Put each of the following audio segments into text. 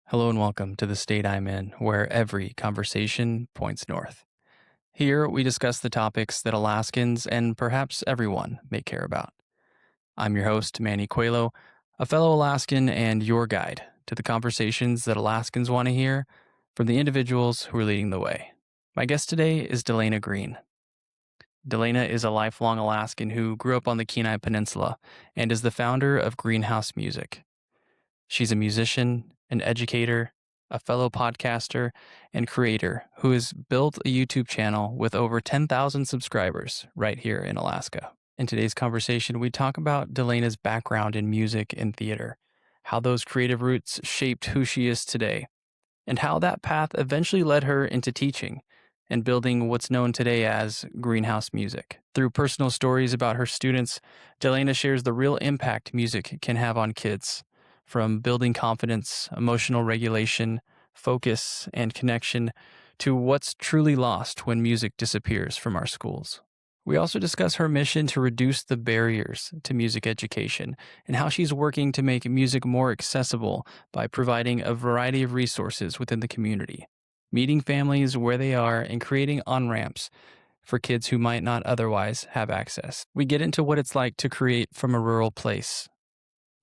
Hello and welcome to the state I'm in, where every conversation points north. Here, we discuss the topics that Alaskans and perhaps everyone may care about. I'm your host, Manny Coelho, a fellow Alaskan and your guide to the conversations that Alaskans want to hear from the individuals who are leading the way. My guest today is Delana Green. Delana is a lifelong Alaskan who grew up on the Kenai Peninsula and is the founder of Greenhouse Music. She's a musician, an educator, a fellow podcaster, and creator who has built a YouTube channel with over 10,000 subscribers right here in Alaska. In today's conversation, we talk about Delana's background in music and theater, how those creative roots shaped who she is today, and how that path eventually led her into teaching and building what's known today as Greenhouse Music. Through personal stories about her students, Delana shares the real impact music can have on kids, from building confidence, emotional regulation, focus, and connection, to what's truly lost when music disappears from our schools. We also discuss her mission to reduce the barriers to music education and how she's working to make music more accessible by providing a variety of resources within the community, meeting families where they are, and creating on-ramps for kids who might not otherwise have access. We get into what it's like to create from a rural place,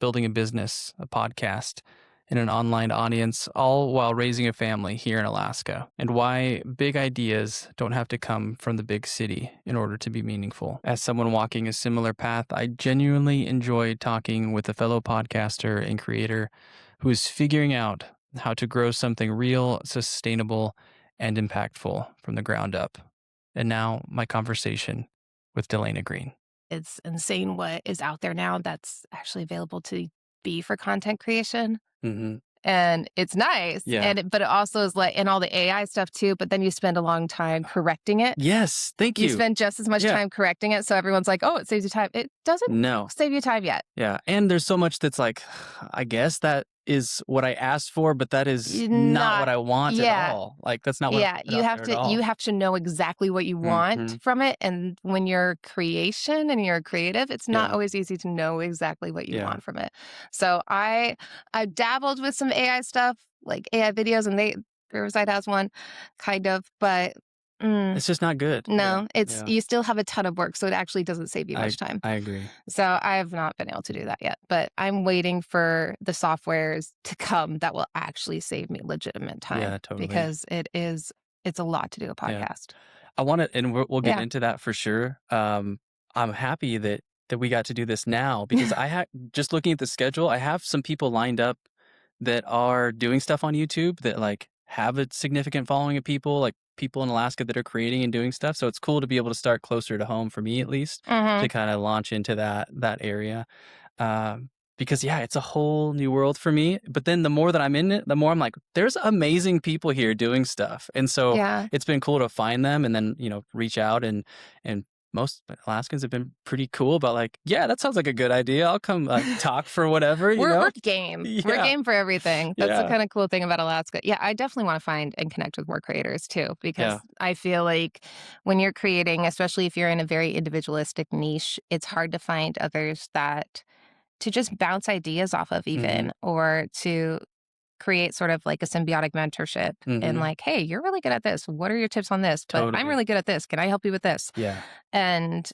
building a business, a podcast, and an online audience, all while raising a family here in Alaska, and why big ideas don't have to come from the big city in order to be meaningful. As someone walking a similar path, I genuinely enjoyed talking with a fellow podcaster and creator who is figuring out how to grow something real, sustainable, and impactful from the ground up. And now, my conversation with Delana Green. It's insane what is out there now that's actually available to be for content creation. Mm-hmm. And it's nice. Yeah. But it also is like, and all the AI stuff too, but then you spend a long time correcting it. Yes, thank you. You spend just as much time correcting it. So everyone's like, oh, it saves you time. It doesn't save you time yet. Yeah. And there's so much that's like, I guess that is what I asked for, but that is not what I want at all. Like, that's not what I you have to know exactly what you want from it. And when you're creation and you're creative, it's not always easy to know exactly what you want from it. So I dabbled with some AI stuff, like AI videos, and Riverside has one, kind of, but it's just not good. No, you still have a ton of work, so it actually doesn't save you much time. I agree. So I have not been able to do that yet, but I'm waiting for the softwares to come that will actually save me legitimate time. Yeah, totally. Because it's a lot to do a podcast. Yeah. I want to, and we'll get into that for sure. I'm happy that we got to do this now because just looking at the schedule, I have some people lined up that are doing stuff on YouTube that like have a significant following of people, like people in Alaska that are creating and doing stuff. So it's cool to be able to start closer to home for me, at least, to kind of launch into that area. Because it's a whole new world for me. But then the more that I'm in it, the more I'm like, there's amazing people here doing stuff. And so it's been cool to find them and then, reach out and most Alaskans have been pretty cool about like, that sounds like a good idea. I'll come talk for whatever, We're game. Yeah. We're game for everything. That's the kind of cool thing about Alaska. Yeah, I definitely want to find and connect with more creators too, because I feel like when you're creating, especially if you're in a very individualistic niche, it's hard to find others to just bounce ideas off of even, or to create sort of like a symbiotic mentorship and like, hey, you're really good at this. What are your tips on this? But I'm really good at this. Can I help you with this? Yeah. And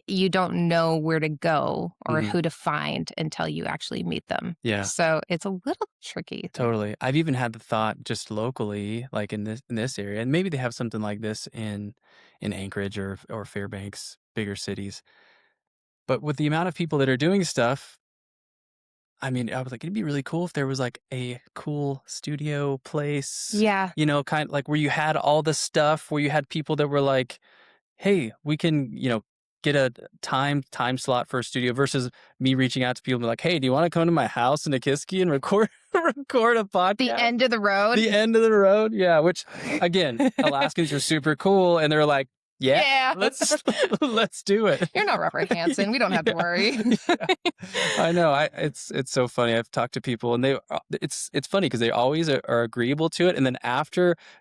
you don't know where to go or who to find until you actually meet them. Yeah. So it's a little tricky. Totally. I've even had the thought just locally, like in this area, and maybe they have something like this in Anchorage or Fairbanks, bigger cities. But with the amount of people that are doing stuff, I mean, I was like, it'd be really cool if there was like a cool studio place. Yeah. Kind of like where you had all the stuff, where you had people that were like, hey, we can, get a time slot for a studio versus me reaching out to people and be like, hey, do you want to come to my house in Nikiski and record a podcast? The end of the road. The end of the road. Yeah. Which again, Alaskans are super cool. And they're like, let's do it. You're not Robert Hansen. We don't have to worry. I know. It's so funny. I've talked to people and it's funny because they always are agreeable to it. And then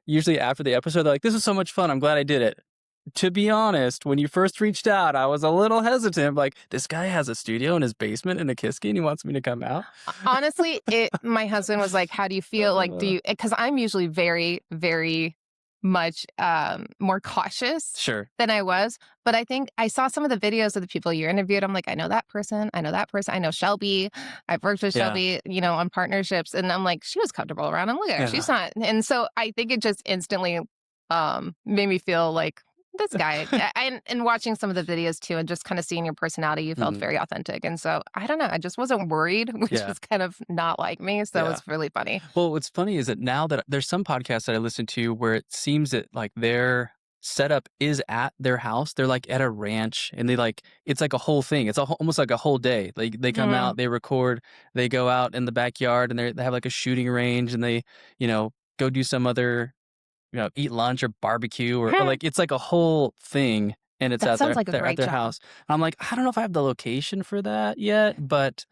usually after the episode, they're like, this was so much fun. I'm glad I did it. to be honest, when you first reached out, I was a little hesitant. Like, this guy has a studio in his basement in a Kiski and he wants me to come out. Honestly, my husband was like, how do you feel? Like, do you, because I'm usually very, very much more cautious Sure. than I was. But I think I saw some of the videos of the people you interviewed. I'm like, I know that person. I know that person. I know Shelby. I've worked with Shelby, on partnerships. And I'm like, she was comfortable around him. Look at her. She's not. And so I think it just instantly made me feel like, this guy, and watching some of the videos too, and just kind of seeing your personality, you felt very authentic. And so I don't know, I just wasn't worried, which was kind of not like me. So it's really funny. Well, what's funny is that now that there's some podcasts that I listen to where it seems that like their setup is at their house. They're like at a ranch and it's like a whole thing. It's almost like a whole day. Like they come out, they record, they go out in the backyard and they have like a shooting range and they, go do some other eat lunch or barbecue or like it's like a whole thing and it's That sounds like a at great their job. house. I'm like, I don't know if I have the location for that yet, but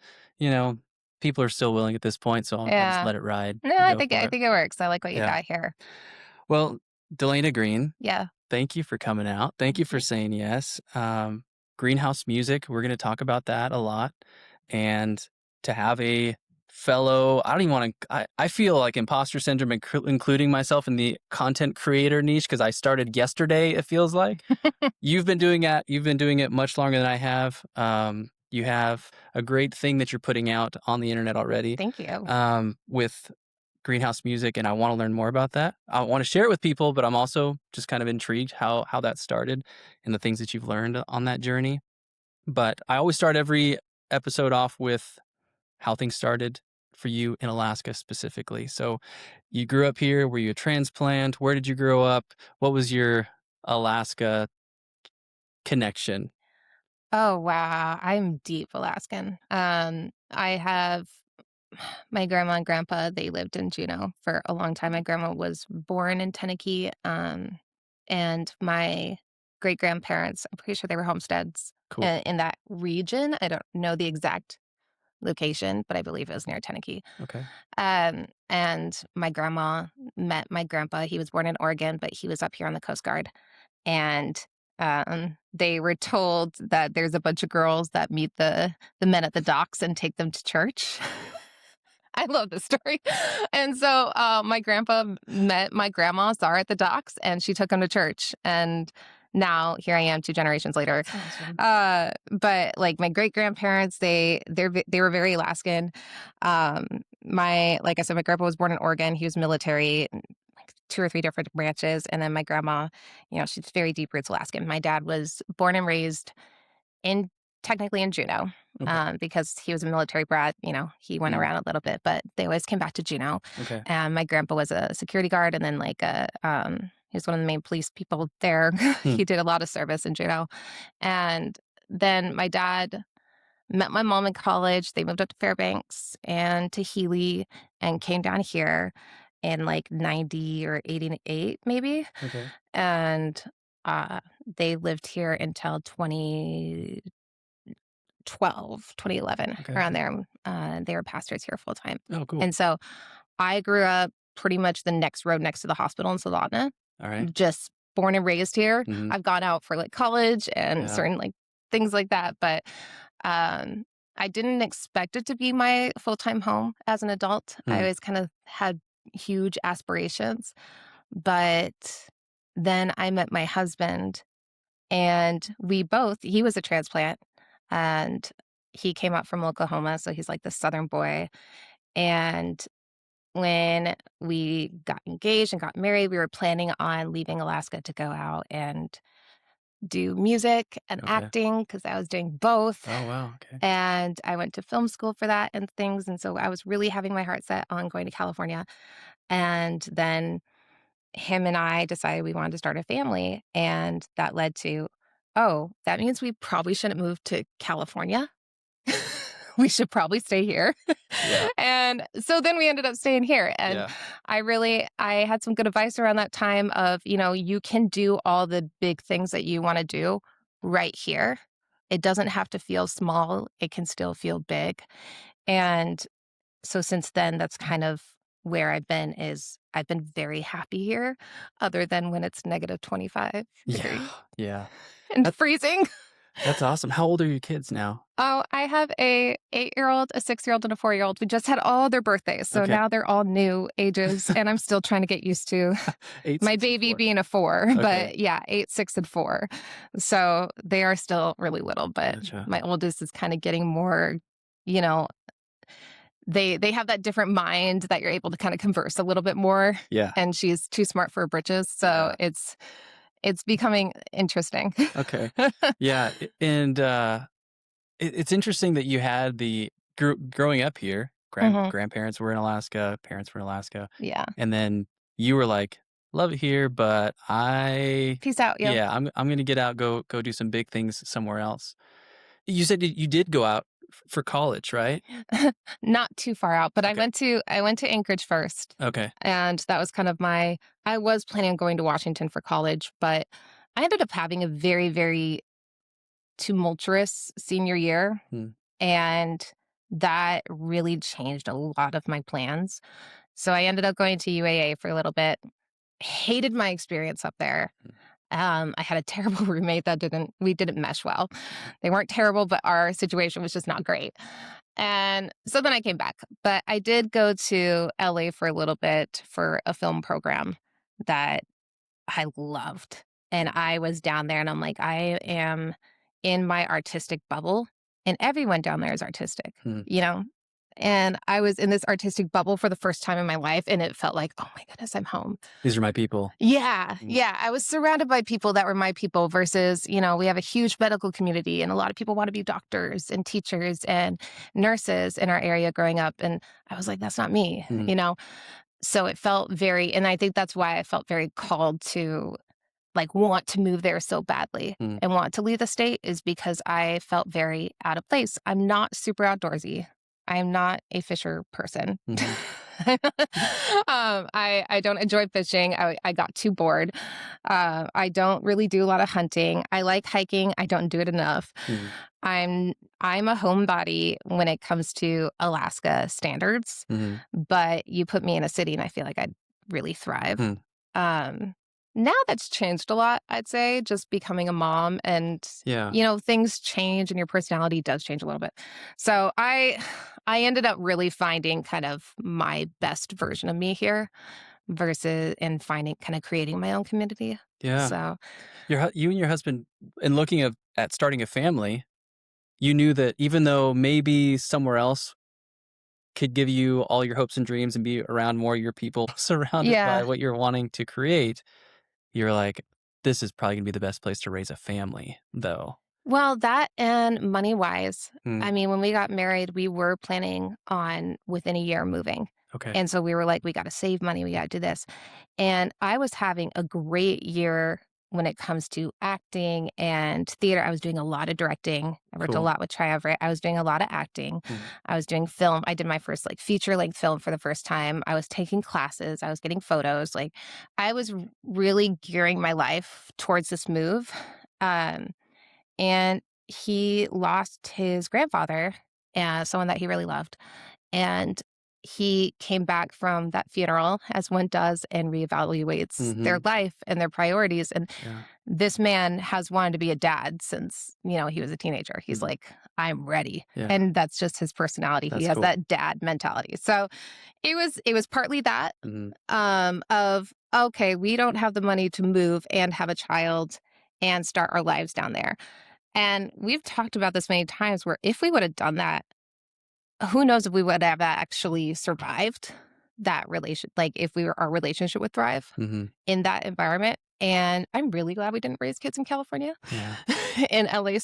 people are still willing at this point, so I'll just let it ride. No, I think it works. I like what you got here. Well, Delana Green, Yeah. thank you for coming out. Thank you for saying yes. Greenhouse music, we're going to talk about that a lot. And to have a fellow, I don't even want to, I feel like imposter syndrome, including myself in the content creator niche, because I started yesterday, it feels like. You've been doing it much longer than I have. You have a great thing that you're putting out on the internet already. Thank you. With Greenhouse music, and I want to learn more about that. I want to share it with people, but I'm also just kind of intrigued how that started and the things that you've learned on that journey. But I always start every episode off with how things started for you in Alaska specifically. So you grew up here. Were you a transplant? Where did you grow up? What was your Alaska connection? Oh, wow. I'm deep Alaskan. I have my grandma and grandpa, they lived in Juneau for a long time. My grandma was born in Tenakee, and my great grandparents, I'm pretty sure they were homesteads Cool. in that region. I don't know the exact location, but I believe it was near Tenakee. Okay. And my grandma met my grandpa. He was born in Oregon, but he was up here on the Coast Guard. And they were told that there's a bunch of girls that meet the men at the docks and take them to church. I love this story. And so my grandpa met my grandma, saw her at the docks, and she took him to church. And now here I am 2 generations later. Awesome. But like my great grandparents, they were very Alaskan. Like I said, my grandpa was born in Oregon. He was military, like 2 or 3 different branches. And then my grandma, she's very deep roots Alaskan. My dad was born and raised in technically in Juneau, because he was a military brat. He went around a little bit, but they always came back to Juneau. Okay. And my grandpa was a security guard, and then he was one of the main police people there. He did a lot of service in Juneau. And then my dad met my mom in college. They moved up to Fairbanks and to Healy and came down here in like 90 or 88 maybe. Okay. And they lived here until 2011, around there. They were pastors here full time. Oh, cool. And so I grew up pretty much the next road next to the hospital in Delana. All right. Just born and raised here. I've gone out for like college and certain like things like that. But I didn't expect it to be my full-time home as an adult. I always kind of had huge aspirations. But then I met my husband, and he was a transplant, and he came out from Oklahoma, so he's like the southern boy. And when we got engaged and got married, we were planning on leaving Alaska to go out and do music and acting, because I was doing both. Oh, wow. Okay. And I went to film school for that and things. And so I was really having my heart set on going to California. And then him and I decided we wanted to start a family. And that led to, oh, that means we probably shouldn't move to California. We should probably stay here. Yeah. And so then we ended up staying here. And I had some good advice around that time of, you can do all the big things that you want to do right here. It doesn't have to feel small. It can still feel big. And so since then, that's kind of where I've been very happy here, other than when it's -25, Yeah. very Yeah. and That freezing. that's awesome. How old are your kids now? Oh, I have a 8-year-old, a 6-year-old, and a 4-year-old. We just had all their birthdays, so Okay. now they're all new ages, and I'm still trying to get used to 8, my 6, and baby 4. being a 4, Okay. but yeah, 8, 6, and 4. So they are still really little, but Gotcha. my oldest is kinda getting more, you know, they have that different mind that you're able to kinda converse a little bit more, Yeah. and she's too smart for her britches, so Yeah. it's becoming interesting. Okay. Yeah, and, it's interesting that you had the growing up here, Mhm. grandparents were in Alaska, parents were in Alaska, Yeah. and then you were like, "Love it here, but Peace out, yo. yeah, I'm gonna get out, go do some big things somewhere else." You said you did go out for college, right? Not too far out, but Okay. I went to Anchorage first, Okay. and that was kind of my I was planning on going to Washington for college, but I ended up having a very, very tumultuous senior year, Hmm. and that really changed a lot of my plans. So I ended up going to UAA for a little bit. Hated my experience up there. Hmm. I had a terrible roommate that we didn't mesh well. They weren't terrible, but our situation was just not great. And so then I came back, but I did go to LA for a little bit for a film program that I loved. And I was down there and I'm like, I am in my artistic bubble, and everyone down there is artistic, Hmm. you know? And I was in this artistic bubble for the first time in my life, and it felt like, oh my goodness, I'm home. These are my people. Yeah, Mm. yeah. I was surrounded by people that were my people versus, we have a huge medical community and a lot of people want to be doctors and teachers and nurses in our area growing up. And I was like, that's not me, Hmm. you know? So it felt very, and I think that's why I felt very called to like want to move there so badly Hmm. and want to leave the state is because I felt very out of place. I'm not super outdoorsy. I'm not a fisher person. Mhm. I don't enjoy fishing. I got too bored. I don't really do a lot of hunting. I like hiking. I don't do it enough. Mhm. I'm I'm a homebody when it comes to Alaska standards, Mhm. but you put me in a city and I feel like I'd really thrive. Hmm. Um, Now that's changed a lot, I'd say, just becoming a mom and, Yeah. things change and your personality does change a little bit. So I ended up really finding kind of my best version of me here versus and finding kind of creating my own community. Yeah. So You and your husband, in looking at starting a family, you knew that even though maybe somewhere else could give you all your hopes and dreams and be around more of your people, surrounded by yeah. what you're wanting to create, you're like, "This is probably gonna be the best place to raise a family, though." Well, that and money wise. Mm, I mean, when we got married, we were planning on within a year moving. okay, And so we were like, we got to save money. We got to do this. And I was having a great year when it comes to acting and theater. I was doing a lot of directing. I worked a cool. lot with Triumvirate. I was doing a lot of acting. Mhm, I was doing film. I did my first like feature length film for the first time. I was taking classes. I was getting photos. Like I was really gearing my life towards this move. Um, and he lost his grandfather, someone that he really loved. And he came back from that funeral, as one does, and reevaluates their mhm, life and their priorities. And yeah, this man has wanted to be a dad since, he was a teenager. He's mhm, like, I'm ready. yeah, And that's just his personality. He that's has cool. that dad mentality. So it was partly that Mhm, of okay, we don't have the money to move and have a child and start our lives down there. And we've talked about this many times where if we would have done that, who knows if we would have actually survived that relation, like if our relationship would thrive mhm, in that environment. And I'm really glad we didn't raise kids in California, yeah, in LA right,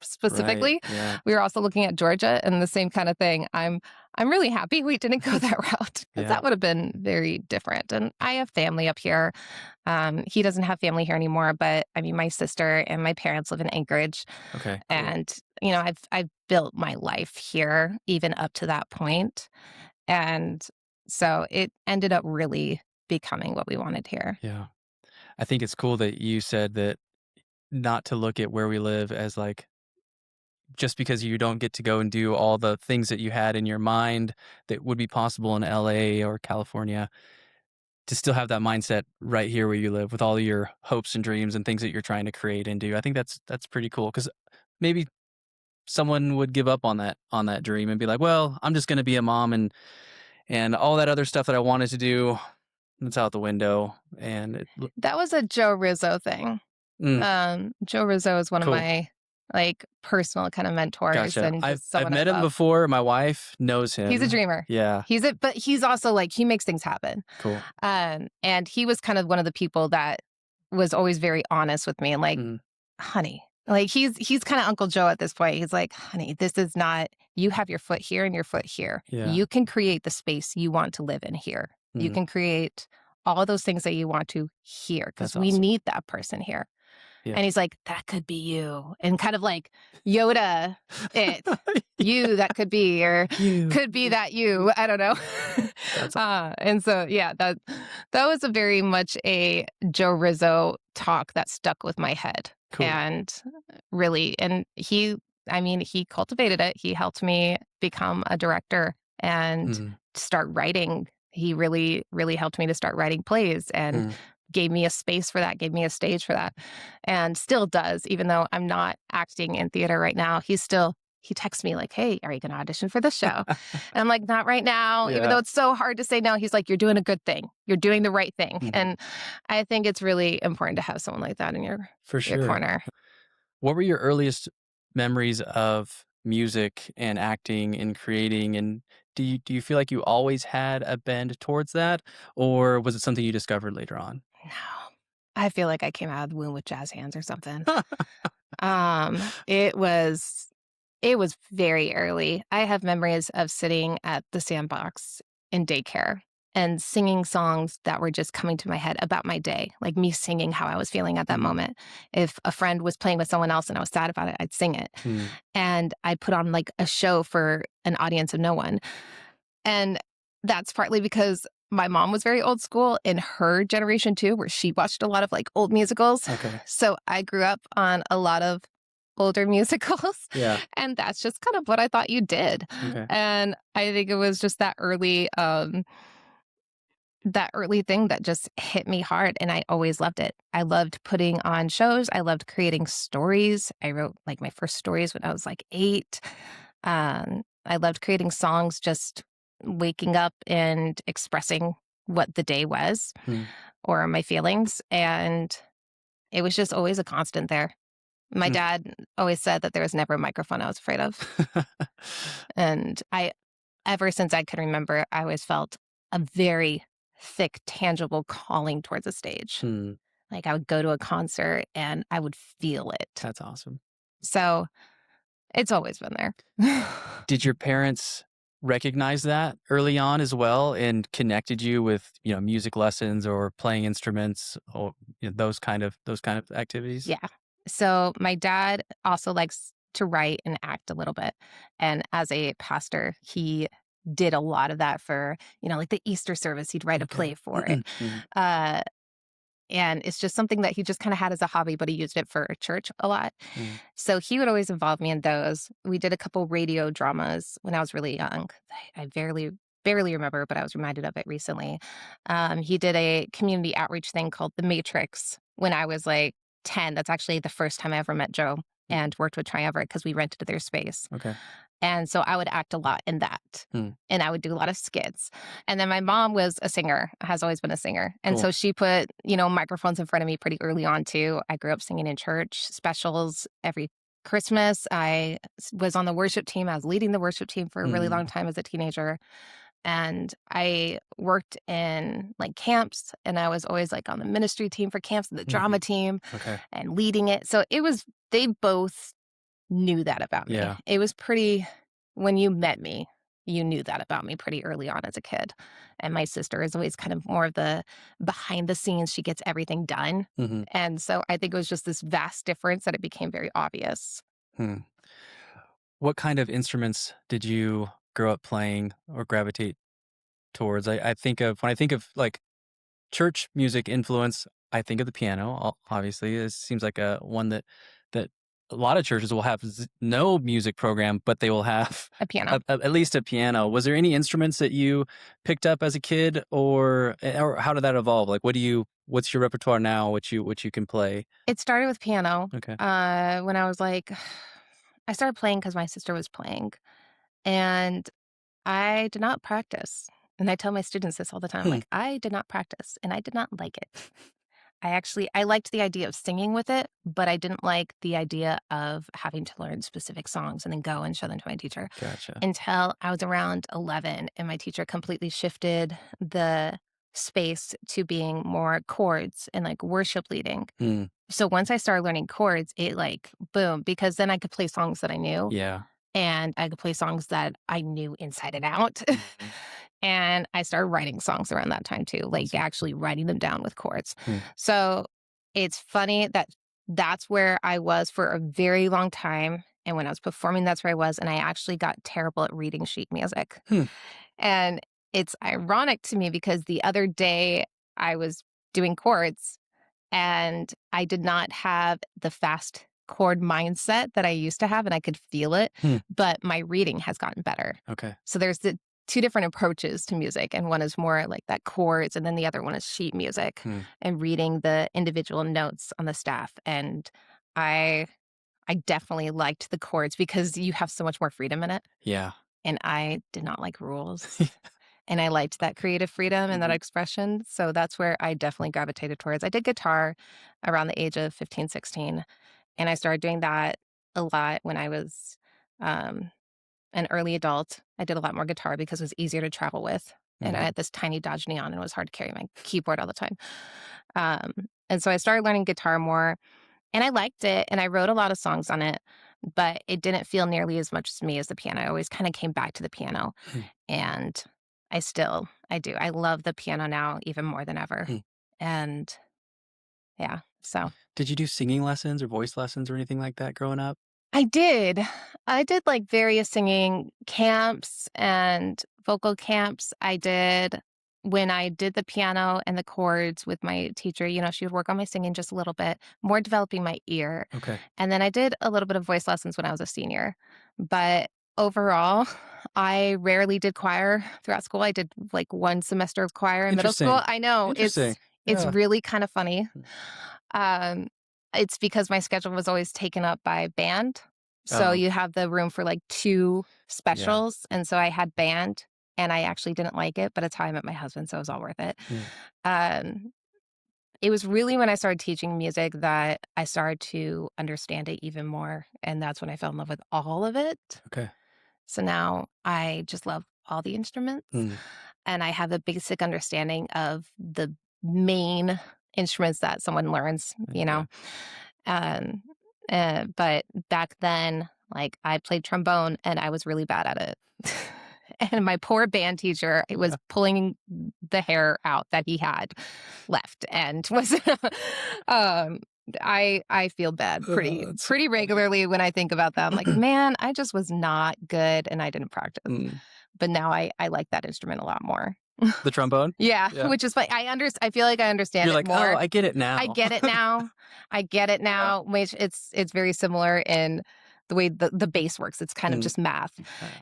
specifically. yeah, We were also looking at Georgia and the same kind of thing. I'm really happy we didn't go that route because yeah, that would have been very different. And I have family up here. He doesn't have family here anymore, but I mean, my sister and my parents live in Anchorage, okay, cool. and I've built my life here even up to that point, and so it ended up really becoming what we wanted here. Yeah. I think it's cool that you said that not to look at where we live as, like, just because you don't get to go and do all the things that you had in your mind that would be possible in LA or California, to still have that mindset right here where you live with all your hopes and dreams and things that you're trying to create and do. I think that's pretty cool, because maybe someone would give up on that dream and be like, well, I'm just going to be a mom, and all that other stuff that I wanted to do, it's out the window. And that was a Joe Rizzo thing. Joe Rizzo is one of cool. my personal kind of mentors. Gotcha. And just I've met him before. My wife knows him. He's a dreamer. Yeah. But he's also he makes things happen. Cool. And he was kind of one of the people that was always very honest with me and honey, he's kind of Uncle Joe at this point. He's like, honey, this is not, you have your foot here and your foot here. Yeah. You can create the space you want to live in here. You can create all those things that you want to here, because we need that person here. Yeah. And he's like, that could be you. And kind of like Yoda, it, you, that could be, or could be that you. I don't know. And so, yeah, that was a very much a Joe Rizzo talk that stuck with my head. Cool. And really, and he cultivated it. He helped me become a director and start writing. He really, really helped me to start writing plays and gave me a space for that, gave me a stage for that, and still does, even though I'm not acting in theater right now. He texts me like, hey, are you going to audition for this show? And I'm like, not right now, even though it's so hard to say no. He's like, you're doing a good thing. You're doing the right thing. And I think it's really important to have someone like that in your corner. What were your earliest memories of music and acting and creating? And do you feel like you always had a bend towards that, or was it something you discovered later on? No, I feel like I came out of the womb with jazz hands or something. It was very early. I have memories of sitting at the sandbox in daycare and singing songs that were just coming to my head about my day, like me singing how I was feeling at that moment. If a friend was playing with someone else and I was sad about it, I'd sing it. And I'd put on a show for an audience of no one. And that's partly because my mom was very old school in her generation too, where she watched a lot of old musicals. Okay. So I grew up on a lot of older musicals. Yeah. And that's just kind of what I thought you did. Okay. And I think it was just that early thing that just hit me hard, and I always loved it. I loved putting on shows. I loved creating stories. I wrote my first stories when I was 8. I loved creating songs, just waking up and expressing what the day was or my feelings. And it was just always a constant there. My dad always said that there was never a microphone I was afraid of. And ever since I can remember, I always felt a very thick, tangible calling towards a stage. I would go to a concert and I would feel it. That's awesome. So it's always been there. Did your parents recognize that early on as well and connected you with, music lessons or playing instruments or those kind of activities? Yeah. So my dad also likes to write and act a little bit. And as a pastor, he did a lot of that for, the Easter service. He'd write a play for it. And it's just something that he just kind of had as a hobby, but he used it for church a lot. So he would always involve me in those. We did a couple radio dramas when I was really young. I barely remember, but I was reminded of it recently. He did a community outreach thing called The Matrix when I was 10. That's actually the first time I ever met Joe and worked with Triumvirate because we rented their space. Okay. And so I would act a lot in that. And I would do a lot of skits. And then my mom was a singer, has always been a singer. And so she put, microphones in front of me pretty early on too. I grew up singing in church specials every Christmas. I was on the worship team. I was leading the worship team for a really long time as a teenager. And I worked in camps, and I was always on the ministry team for camps, the drama team, and leading it. So they both knew that about me. Yeah. It was when you met me, you knew that about me pretty early on as a kid. And my sister is always kind of more of the behind the scenes. She gets everything done. And so I think it was just this vast difference that it became very obvious. What kind of instruments did you grow up playing or gravitate towards? When I think of church music influence, I think of the piano. Obviously, it seems like one that a lot of churches will have no music program, but they will have a piano. At least a piano. Was there any instruments that you picked up as a kid, or how did that evolve? Like, what's your repertoire now? What you can play? It started with piano. Okay. When I was like, I started playing because my sister was playing, and I did not practice. And I tell my students this all the time, like, I did not practice and I did not like it. I liked the idea of singing with it, but I didn't like the idea of having to learn specific songs and then go and show them to my teacher. Gotcha. Until I was around 11 and my teacher completely shifted the space to being more chords and like worship leading. So once I started learning chords, it like boom, because then I could play songs that I knew. Yeah. And I could play songs that I knew inside and out. And I started writing songs around that time too, like actually writing them down with chords. So it's funny that that's where I was for a very long time. And when I was performing, that's where I was. And I actually got terrible at reading sheet music. And it's ironic to me because the other day I was doing chords and I did not have the fast chord mindset that I used to have, and I could feel it, but my reading has gotten better. Okay. So there's the two different approaches to music, and one is more like that chords, and then the other one is sheet music and reading the individual notes on the staff. And I definitely liked the chords because you have so much more freedom in it. Yeah. And I did not like rules. And I liked that creative freedom and that expression. So that's where I definitely gravitated towards. I did guitar around the age of 15, 16. And I started doing that a lot when I was an early adult. I did a lot more guitar because it was easier to travel with. And I had this tiny Dodge Neon and it was hard to carry my keyboard all the time. And so I started learning guitar more and I liked it and I wrote a lot of songs on it, but it didn't feel nearly as much to me as the piano. I always kind of came back to the piano and I do. I love the piano now even more than ever. And yeah, so. Did you do singing lessons or voice lessons or anything like that growing up? I did. I did like various singing camps and vocal camps. I did when I did the piano and the chords with my teacher, you know, she would work on my singing just a little bit, more developing my ear. Okay. And then I did a little bit of voice lessons when I was a senior. But overall, I rarely did choir throughout school. I did like one semester of choir in middle school. I know it's really kind of funny. It's because my schedule was always taken up by band. So you have the room for like 2 specials. And so I had band and I actually didn't like it, but it's how I met my husband. So it was all worth it. It was really when I started teaching music that I started to understand it even more. And that's when I fell in love with all of it. Okay. So now I just love all the instruments and I have a basic understanding of the main instruments that someone learns, you know. But back then, like I played trombone and I was really bad at it. And my poor band teacher was pulling the hair out that he had left and was I feel bad pretty regularly when I think about that. I'm like, man, I just was not good and I didn't practice. But now I like that instrument a lot more. The trombone? Yeah, which is like I feel like I understand You're it like, more. oh, I get it now. I get it now. I get it now. Which it's very similar in the way the bass works. It's kind of just math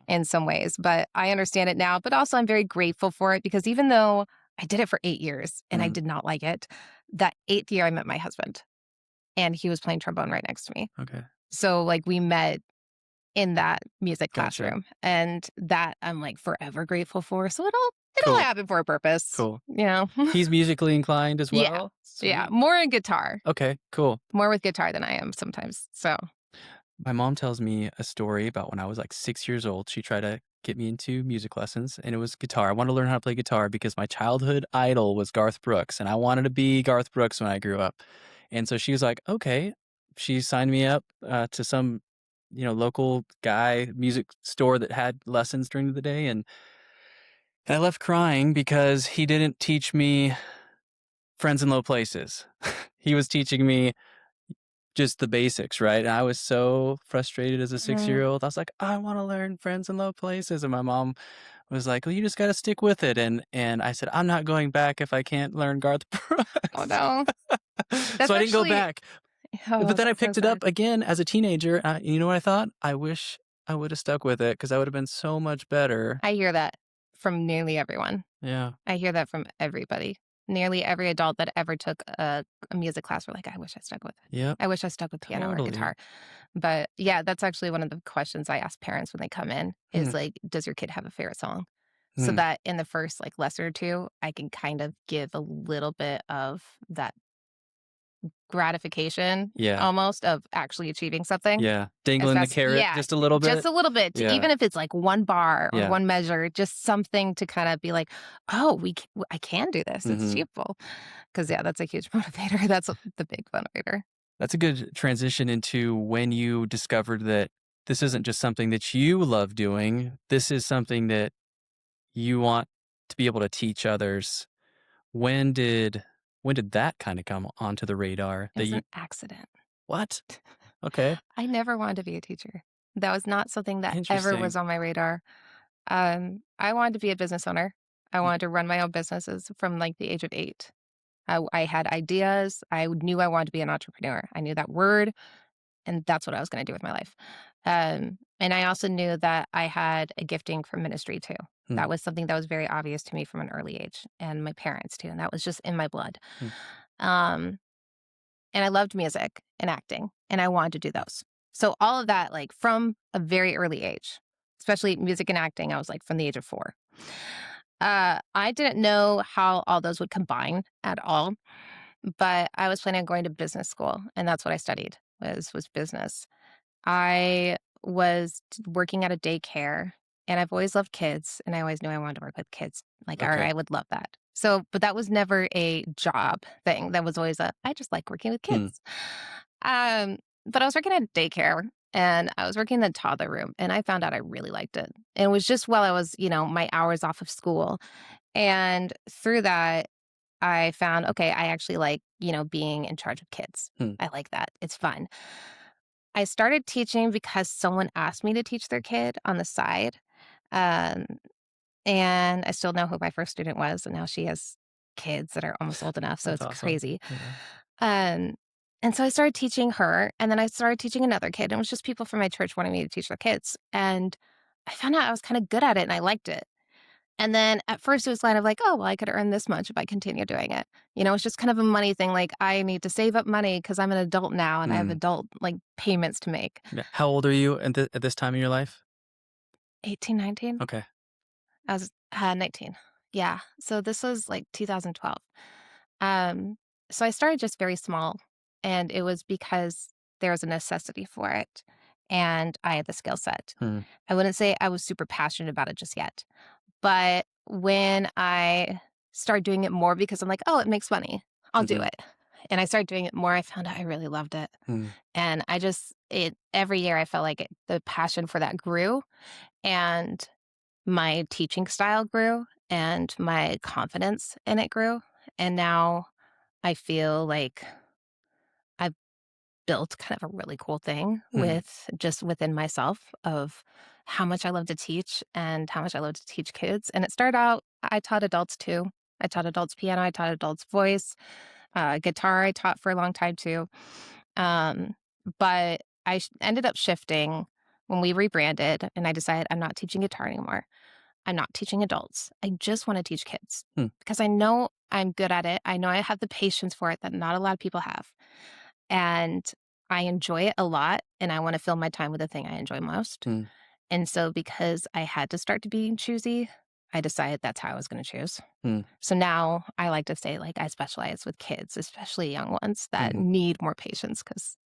in some ways, but I understand it now. But also, I'm very grateful for it because even though I did it for 8 years and I did not like it, that 8th year I met my husband, and he was playing trombone right next to me. Okay. So like we met in that music classroom, and that I'm like forever grateful for. So it'll happen for a purpose. Cool. You know, he's musically inclined as well. Yeah, more in guitar. Okay, cool. More with guitar than I am sometimes. So my mom tells me a story about when I was like 6 years old. She tried to get me into music lessons, and it was guitar. I wanted to learn how to play guitar because my childhood idol was Garth Brooks, and I wanted to be Garth Brooks when I grew up. And so she was like, okay. She signed me up to some, local guy music store that had lessons during the day, and I left crying because he didn't teach me Friends in Low Places. He was teaching me just the basics, right? And I was so frustrated as a 6-year-old. I was like, I want to learn Friends in Low Places. And my mom was like, well, you just got to stick with it. And I said, I'm not going back if I can't learn Garth Brooks. Oh, no. So I didn't go back. Oh, But then I that's so picked it sad. up again as a teenager. You know what I thought? I wish I would have stuck with it because I would have been so much better. I hear that from nearly everyone. Yeah. I hear that from everybody. Nearly every adult that ever took a music class were like, I wish I stuck with it. Yep. I wish I stuck with piano or Totally. guitar. But yeah, that's actually one of the questions I ask parents when they come in Hmm. is like, does your kid have a favorite song? So Hmm. that in the first like lesson or two, I can kind of give a little bit of that gratification Yeah. almost of actually achieving something Yeah. as Dangling the fast. carrot Yeah, just a little just bit. a little bit, Yeah. even if it's like one bar or Yeah. one measure, just something to kind of be like, oh, I can do this. It's Hmm. achievable. Because yeah, that's a huge motivator. That's the big motivator. That's a good transition into when you discovered that this isn't just something that you love doing. This is something that you want to be able to teach others. When did when did that kind of come onto the radar It that was you an accident. what? Okay. I never wanted to be a teacher. That was not something that ever Interesting. was on my radar. I wanted to be a business owner. I Mm, wanted to run my own businesses from like the age of 8. I had ideas. I knew I wanted to be an entrepreneur. I knew that word, and that's what I was going to do with my life. And I also knew that I had a gifting for ministry too. mm, That was something that was very obvious to me from an early age, and my parents too. And that was just in my blood. mm. Um, and I loved music and acting, and I wanted to do those. So all of that, like from a very early age, especially music and acting, I was like from the age of 4. I didn't know how all those would combine at all, but I was planning on going to business school, and that's what I studied was business. I was working at a daycare, and I've always loved kids, and I always knew I wanted to work with kids. Like, or Okay. I would love that. So, but that was never a job thing. That was always I just like working with Hmm. kids. Um, but I was working at daycare and I was working in the toddler room and I found out I really liked it. And it was just while I was, my hours off of school. And through that, I found, okay, I actually like, being in charge of kids. Hmm. I like that. It's fun. I started teaching because someone asked me to teach their kid on the side. Um, and I still know who my first student was. And now she has kids that are almost old enough. So That's it's awesome. crazy. Yeah. Um, and so I started teaching her. And then I started teaching another kid. And it was just people from my church wanting me to teach their kids. And I found out I was kind of good at it and I liked it. And then at first it was kind of like, oh, well, I could earn this much if I continue doing it. It's just kind of a money thing. Like I need to save up money because I'm an adult now and I have Hmm. adult like payments to make. Yeah. How old are you at this time in your life? 18, 19. Okay. I was 19. Yeah. So this was like 2012. Um, so I started just very small and it was because there was a necessity for it and I had the skill set. Hmm. I wouldn't say I was super passionate about it just yet. But when I started doing it more because I'm like, "Oh, it makes money. I'll do Mhm. it." And I started doing it more, I found out I really loved it. Hmm. And I just every year I felt like the passion for that grew and my teaching style grew and my confidence in it grew. And now I feel like I've built kind of a really cool thing Hmm. with just within myself of how much I love to teach and how much I love to teach kids. And it started out, I taught adults too. I taught adults piano, I taught adults voice, guitar, I taught for a long time too. Um, but ended up shifting when we rebranded and I decided I'm not teaching guitar anymore. I'm not teaching adults. I just want to teach kids Hmm. because I know I'm good at it. I know I have the patience for it that not a lot of people have. And I enjoy it a lot and I want to fill my time with the thing I enjoy most. Hmm. And so because I had to start to be choosy, I decided that's how I was going to choose. Hmm. So now I like to say like I specialize with kids, especially young ones that Mhm. need more patience because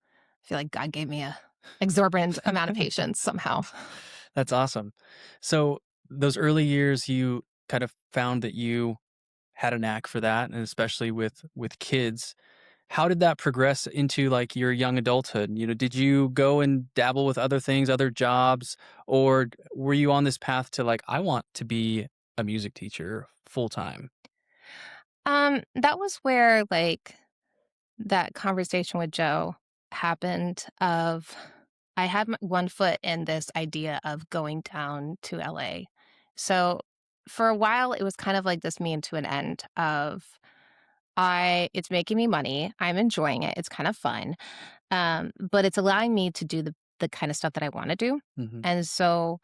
I feel like God gave me a exorbitant amount of patience somehow. That's awesome. So those early years, you kind of found that you had a knack for that, and especially with kids. How did that progress into like your young adulthood? Did you go and dabble with other things, other jobs, or were you on this path to like, I want to be a music teacher full time? That was where like that conversation with Joe happened of I had one foot in this idea of going down to LA. So for a while it was kind of like this mean to an end of it's making me money. I'm enjoying it. It's kind of fun. But it's allowing me to do the kind of stuff that I want to do. Mm-hmm. And so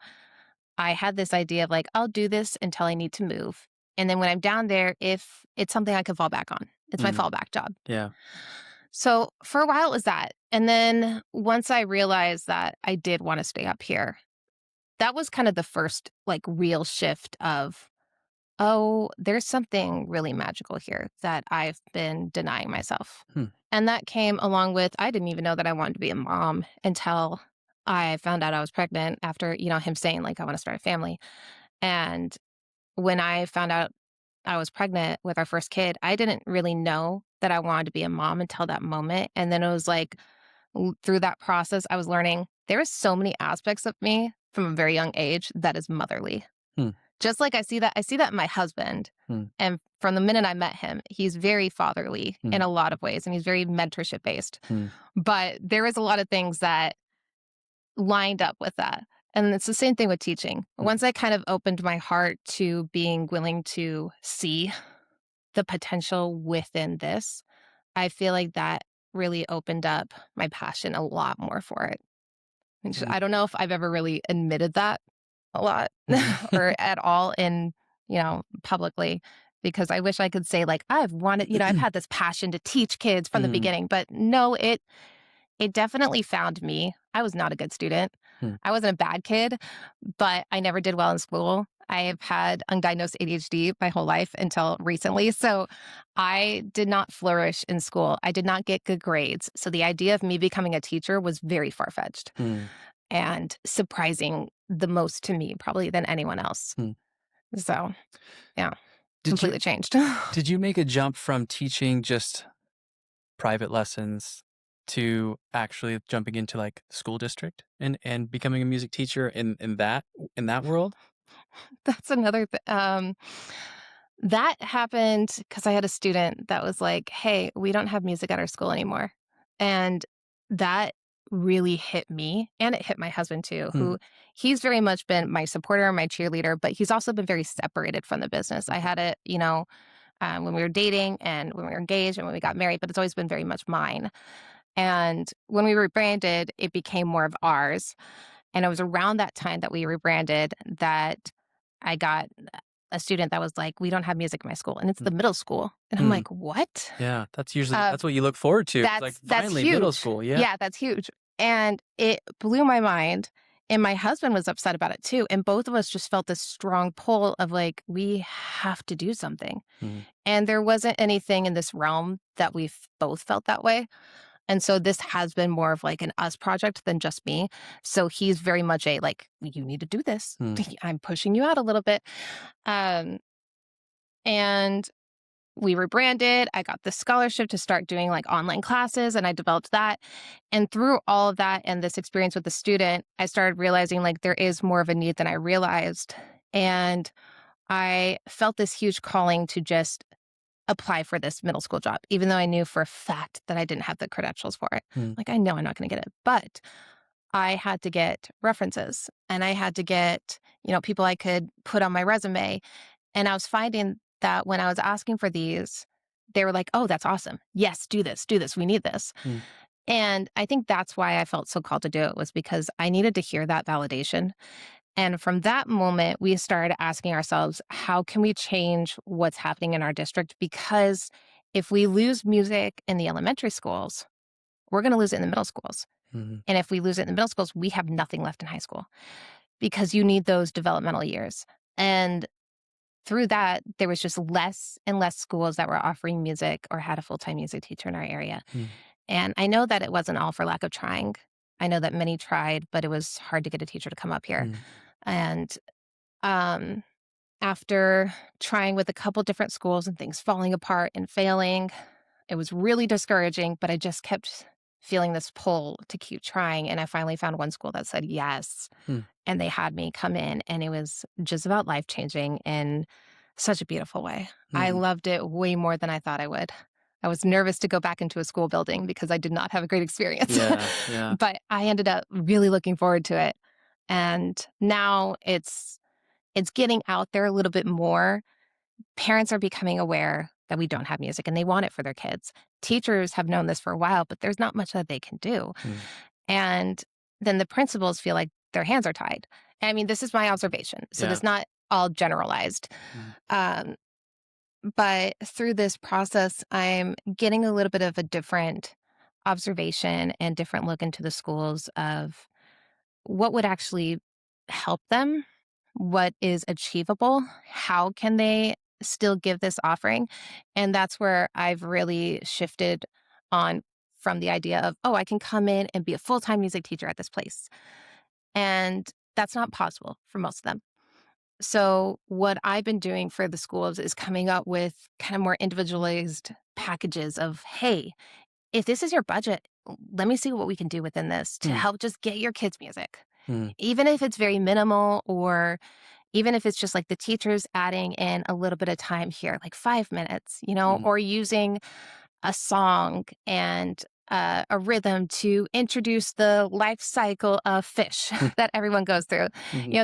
I had this idea of like, I'll do this until I need to move. And then when I'm down there, if it's something I can fall back on, it's my Mm. fallback job. Yeah. So for a while it was that. And then once I realized that I did want to stay up here, that was kind of the first like real shift of, oh, there's something really magical here that I've been denying myself. Hmm. And that came along with, I didn't even know that I wanted to be a mom until I found out I was pregnant after, him saying like, I want to start a family. And when I found out I was pregnant with our first kid, I didn't really know that I wanted to be a mom until that moment. And then it was like through that process, I was learning there are so many aspects of me from a very young age that is motherly. Hmm. Just like I see that in my husband. Hmm. And from the minute I met him, he's very fatherly Hmm. in a lot of ways, and he's very mentorship based. Hmm. But there is a lot of things that lined up with that. And it's the same thing with teaching. Once I kind of opened my heart to being willing to see the potential within this, I feel like that really opened up my passion a lot more for it. Hmm. I don't know if I've ever really admitted that a lot or at all in, publicly, because I wish I could say like I've wanted, I've had this passion to teach kids from the Mm. beginning, but no, it definitely found me. I was not a good student. Hmm. I wasn't a bad kid, but I never did well in school. I have had undiagnosed ADHD my whole life until recently. So I did not flourish in school. I did not get good grades. So the idea of me becoming a teacher was very far fetched Hmm. and surprising the most to me, probably than anyone else. Hmm. So, yeah, Did you completely changed. did you make a jump from teaching just private lessons to actually jumping into like school district and becoming a music teacher in that world? That's another that happened because I had a student that was like, "Hey, we don't have music at our school anymore." And that really hit me, and it hit my husband too, Hmm. who he's very much been my supporter, my cheerleader, but he's also been very separated from the business. I had it, when we were dating and when we were engaged and when we got married, but it's always been very much mine. And when we rebranded, it became more of ours. And it was around that time that we rebranded that I got a student that was like, "We don't have music in my school," and it's the middle school. And I'm Hmm. like, "What?" Yeah, that's usually that's what you look forward to. It's like That's finally middle huge. school. Yeah. Yeah, that's huge. And it blew my mind. And my husband was upset about it too. And both of us just felt this strong pull of like, we have to do something. Hmm. And there wasn't anything in this realm that we both felt that way. And so this has been more of like an us project than just me. So he's very much a like, you need to do this. Hmm. I'm pushing you out a little bit. Um, and we rebranded. I got the scholarship to start doing like online classes and I developed that. And through all of that and this experience with the student, I started realizing like there is more of a need than I realized. And I felt this huge calling to just apply for this middle school job, even though I knew for a fact that I didn't have the credentials for it. Hmm. Like, I know I'm not going to get it, but I had to get references and I had to get, people I could put on my resume. And I was finding that when I was asking for these, they were like, "Oh, that's awesome. Yes, do this, do this. We need this." Hmm. And I think that's why I felt so called to do it was because I needed to hear that validation. And from that moment, we started asking ourselves, how can we change what's happening in our district? Because if we lose music in the elementary schools, we're going to lose it in the middle schools. Hmm. And if we lose it in the middle schools, we have nothing left in high school because you need those developmental years. And through that, there was just less and less schools that were offering music or had a full-time music teacher in our area. Hmm. And I know that it wasn't all for lack of trying. I know that many tried, but it was hard to get a teacher to come up here. Hmm. And um, after trying with a couple different schools and things falling apart and failing, it was really discouraging, but I just kept feeling this pull to keep trying. And I finally found one school that said yes. Hmm. And they had me come in, and it was just about life changing in such a beautiful way. I Hmm. loved it way more than I thought I would. I was nervous to go back into a school building because I did not have a great experience. Yeah. Yeah. But I ended up really looking forward to it. And now it's getting out there a little bit more. Parents are becoming aware that we don't have music and they want it for their kids. teachers have known this for a while, but there's not much that they can do. And then the principals feel like their hands are tied. I mean, this is my observation, so Yeah. it's not all generalized. Um, but through this process, I'm getting a little bit of a different observation and different look into the schools of what would actually help them, what is achievable, how can they still give this offering? And that's where I've really shifted on from the idea of, oh, I can come in and be a full-time music teacher at this place. And that's not possible for most of them. So, what I've been doing for the schools is coming up with kind of more individualized packages of, hey, if this is your budget, let me see what we can do within this to help just get your kids music. Even if it's very minimal, or even if it's just like the teachers adding in a little bit of time here, like 5 minutes, or using a song and a rhythm to introduce the life cycle of fish that everyone goes through.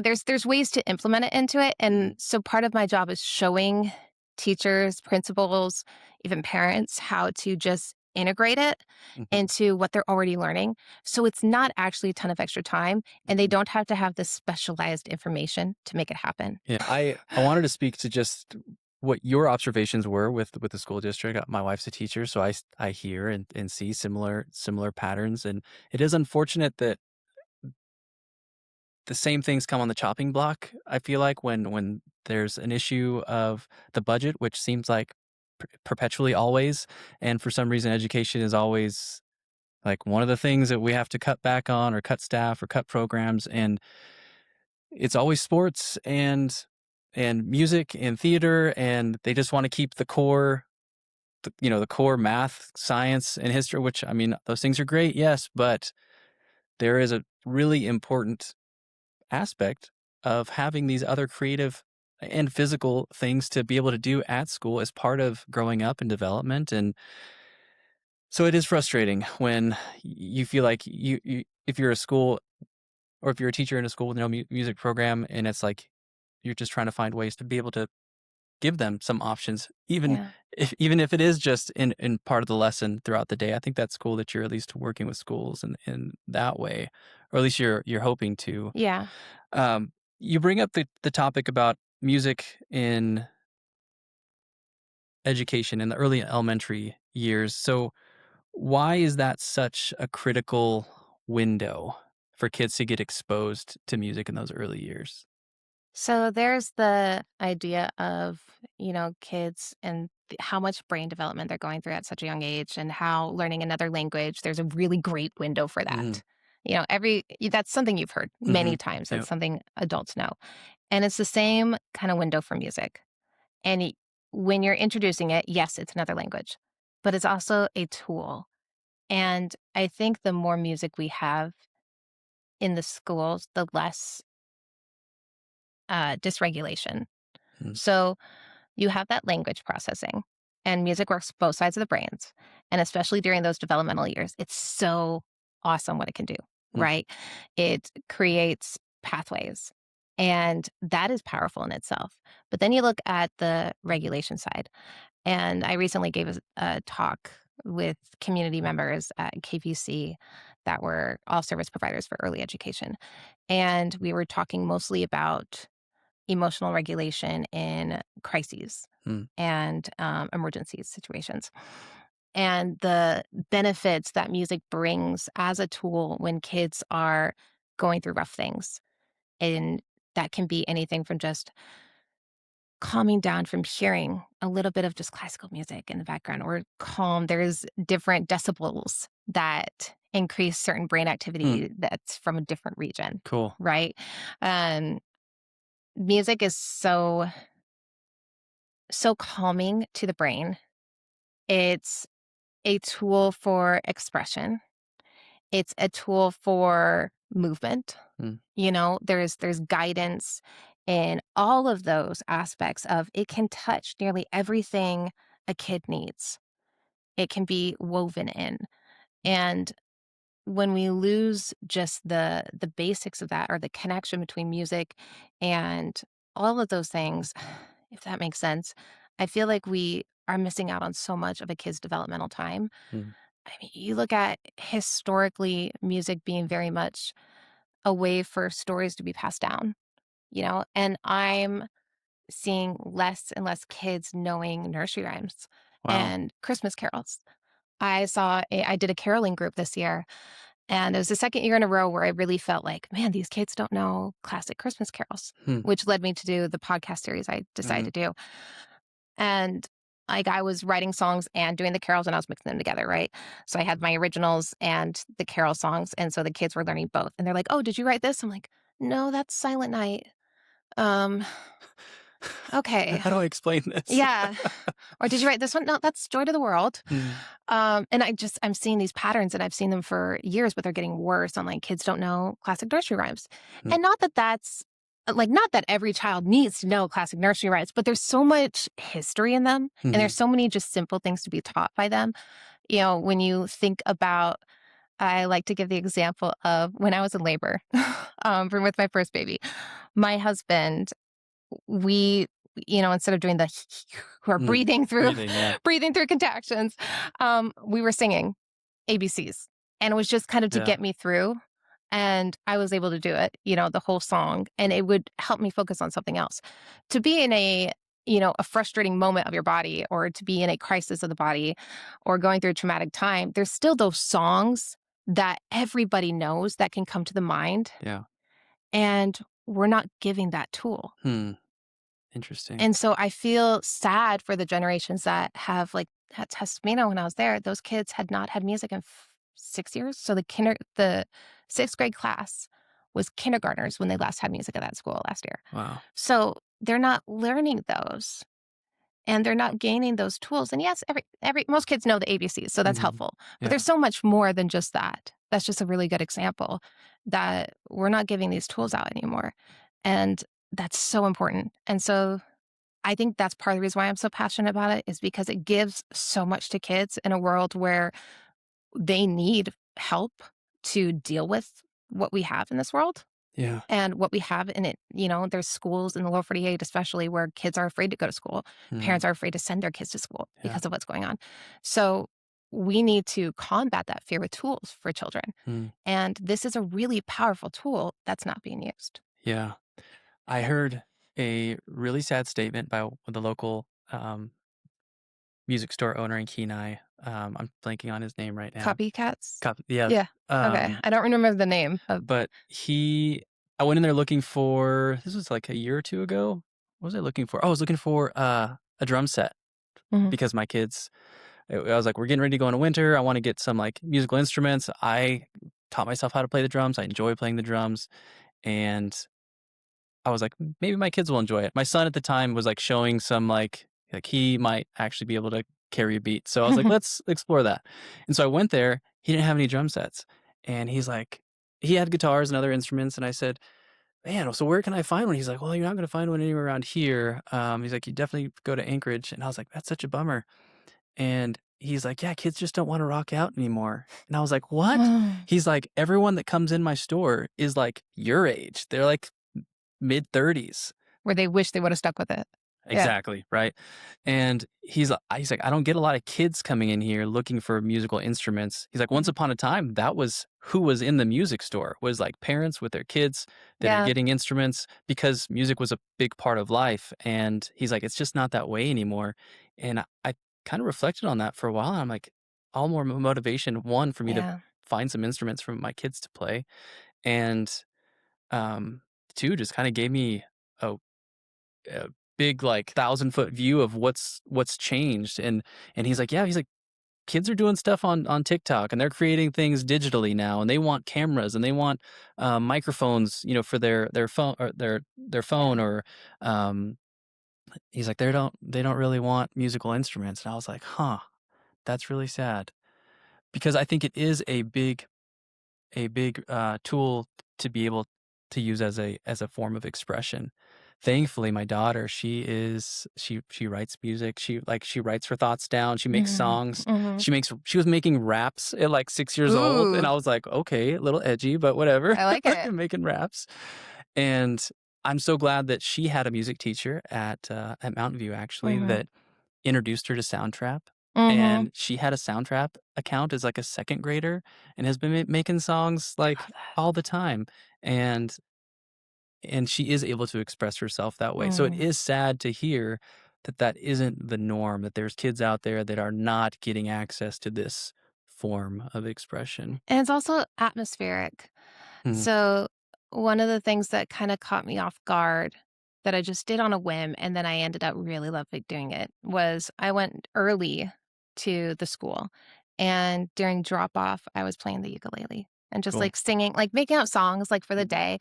There's ways to implement it into it, and so part of my job is showing teachers, principals, even parents how to just integrate it into what they're already learning. So it's not actually a ton of extra time, and they don't have to have this specialized information to make it happen. Yeah, I wanted to speak to just what your observations were with the school district. My wife's a teacher, so I hear and see similar patterns, and it is unfortunate that the same things come on the chopping block. I feel like when there's an issue of the budget, which seems like perpetually always, and for some reason education is always like one of the things that we have to cut back on or cut staff or cut programs, and it's always sports and music and theater, and they just want to keep the core, the core math, science, and history, which, I mean, those things are great, yes, but there is a really important aspect of having these other creative and physical things to be able to do at school as part of growing up and development. And so it is frustrating when you feel like if you're a school, or if you're a teacher in a school with no music program, and it's like you're just trying to find ways to be able to give them some options, Yeah. even if it is just in part of the lesson throughout the day. I think that's cool that you're at least working with schools in that way, or at least you're hoping to. Yeah. You bring up the topic about music in education in the early elementary years. So why is that such a critical window for kids to get exposed to music in those early years? So there's the idea of, kids and how much brain development they're going through at such a young age, and how learning another language, there's a really great window for Mm-hmm. that. That's something you've heard Mm-hmm. many times. That's Yep. something adults know. And it's the same kind of window for music. And when you're introducing it, yes, it's another language, but it's also a tool. And I think the more music we have in the schools, the less dysregulation. Mm. So you have that language processing, and music works both sides of the brains. And especially during those developmental years, it's so awesome what it can do, Mm. right? It creates pathways, and that is powerful in itself. But then you look at the regulation side. And I recently gave a talk with community members at KPC that were all service providers for early education. And we were talking mostly about emotional regulation in crises Mm. and emergency situations, and the benefits that music brings as a tool when kids are going through rough things. And that can be anything from just calming down from hearing a little bit of just classical music in the background, or calm. There's different decibels that increase certain brain Mm. activity that's from a different region, Cool. right? Um, Music is so calming to the brain. It's a tool for expression. It's a tool for movement. Mm. There's guidance in all of those aspects of it can touch nearly everything a kid needs. It can be woven in. And when we lose just the basics of that, or the connection between music and all of those things, if that makes sense, I feel like we are missing out on so much of a kid's developmental time. Mm. I mean, you look at historically music being very much a way for stories to be passed down, and I'm seeing less and less kids knowing nursery rhymes Wow. and Christmas carols. I did a caroling group this year, and it was the second year in a row where I really felt like, man, these kids don't know classic Christmas carols, Hmm. which led me to do the podcast series I decided to do. And like I was writing songs and doing the carols and I was mixing them together, right? So I had my originals and the carol songs. And so the kids were learning both. And they're like, oh, did you write this? I'm like, no, that's Silent Night. Um, okay. How do I explain this? Yeah. Or did you write this one? No, that's Joy to the World. Mm. And I'm seeing these patterns and I've seen them for years, but they're getting worse on like kids don't know classic nursery rhymes. Mm. And not that that's like, not that every child needs to know classic nursery rhymes, but there's so much history in them. And there's so many just simple things to be taught by them. When you think about, I like to give the example of when I was in labor with my first baby, my husband, we instead of doing the or breathing through Yeah. breathing through contractions, we were singing ABCs, and it was just kind of to get me through, and I was able to do it, the whole song, and it would help me focus on something else. To be in a frustrating moment of your body, or to be in a crisis of the body, or going through a traumatic time, there's still those songs that everybody knows that can come to the mind, Yeah. and we're not giving that tool. Interesting. And so I feel sad for the generations that have like at Tasmania when I was there, those kids had not had music in 6 years. So the sixth grade class was kindergartners when they last had music at that school last year. Wow. So they're not learning those and they're not gaining those tools. And yes, every most kids know the ABCs, so that's helpful. But there's so much more than just that. That's just a really good example that we're not giving these tools out anymore. And that's so important. And so I think that's part of the reason why I'm so passionate about it is because it gives so much to kids in a world where they need help to deal with what we have in this world. Yeah. And what we have in it, there's schools in the lower 48, especially where kids are afraid to go to school. Parents are afraid to send their kids to school because of what's going on. So we need to combat that fear with tools for children. And this is a really powerful tool that's not being used. Yeah. I heard a really sad statement by the local music store owner in Kenai. I'm blanking on his name right now. Copycats? Yeah. Yeah. Okay. I don't remember the name. But I went in there looking for, this was like a year or two ago. What was I looking for? Oh, I was looking for a drum set because my kids, I was like, we're getting ready to go into winter. I want to get some like musical instruments. I taught myself how to play the drums. I enjoy playing the drums. And I was like, maybe my kids will enjoy it. My son at the time was like showing some like he might actually be able to carry a beat. So I was like, let's explore that. And so I went there. He didn't have any drum sets. And he's like, he had guitars and other instruments. And I said, man, so where can I find one? He's like, well, you're not going to find one anywhere around here. He's like, you definitely go to Anchorage. And I was like, that's such a bummer. And he's like, yeah, kids just don't want to rock out anymore. And I was like, what? He's like, everyone that comes in my store is like your age. They're like mid-30s. Where they wish they would have stuck with it. Exactly, yeah. Right? And he's like, I don't get a lot of kids coming in here looking for musical instruments. He's like, once upon a time, that was who was in the music store, was like parents with their kids that are getting instruments because music was a big part of life. And he's like, it's just not that way anymore. And I kind of reflected on that for a while. And I'm like, all more motivation, one, for me to find some instruments for my kids to play. And two, just kind of gave me a big like 1,000-foot view of what's changed. And he's like, yeah, he's like, kids are doing stuff on TikTok and they're creating things digitally now, and they want cameras and they want microphones, for their phone or their phone, or he's like, they don't really want musical instruments. And I was like, huh, that's really sad, because I think it is a big tool to be able to use as a form of expression. Thankfully, my daughter, she writes music. She writes her thoughts down. She makes songs. She was making raps at like 6 years old. And I was like, okay, a little edgy, but whatever. I like it. Making raps. And I'm so glad that she had a music teacher at Mountain View, actually, that introduced her to Soundtrap, Mhm. and she had a Soundtrap account as, like, a second grader and has been making songs, I like, love that. all the time, and she is able to express herself that way. So it Mm. is sad to hear that that isn't the norm, that there's kids out there that are not getting access to this form of expression. And it's also atmospheric. Mhm. So, one of the things that kinda caught me off guard that I just did on a whim, and then I ended up really loving doing it, was I went early to the school, and during drop off, I was playing the ukulele and just, Cool. like, singing, like, making up songs, like, for the day,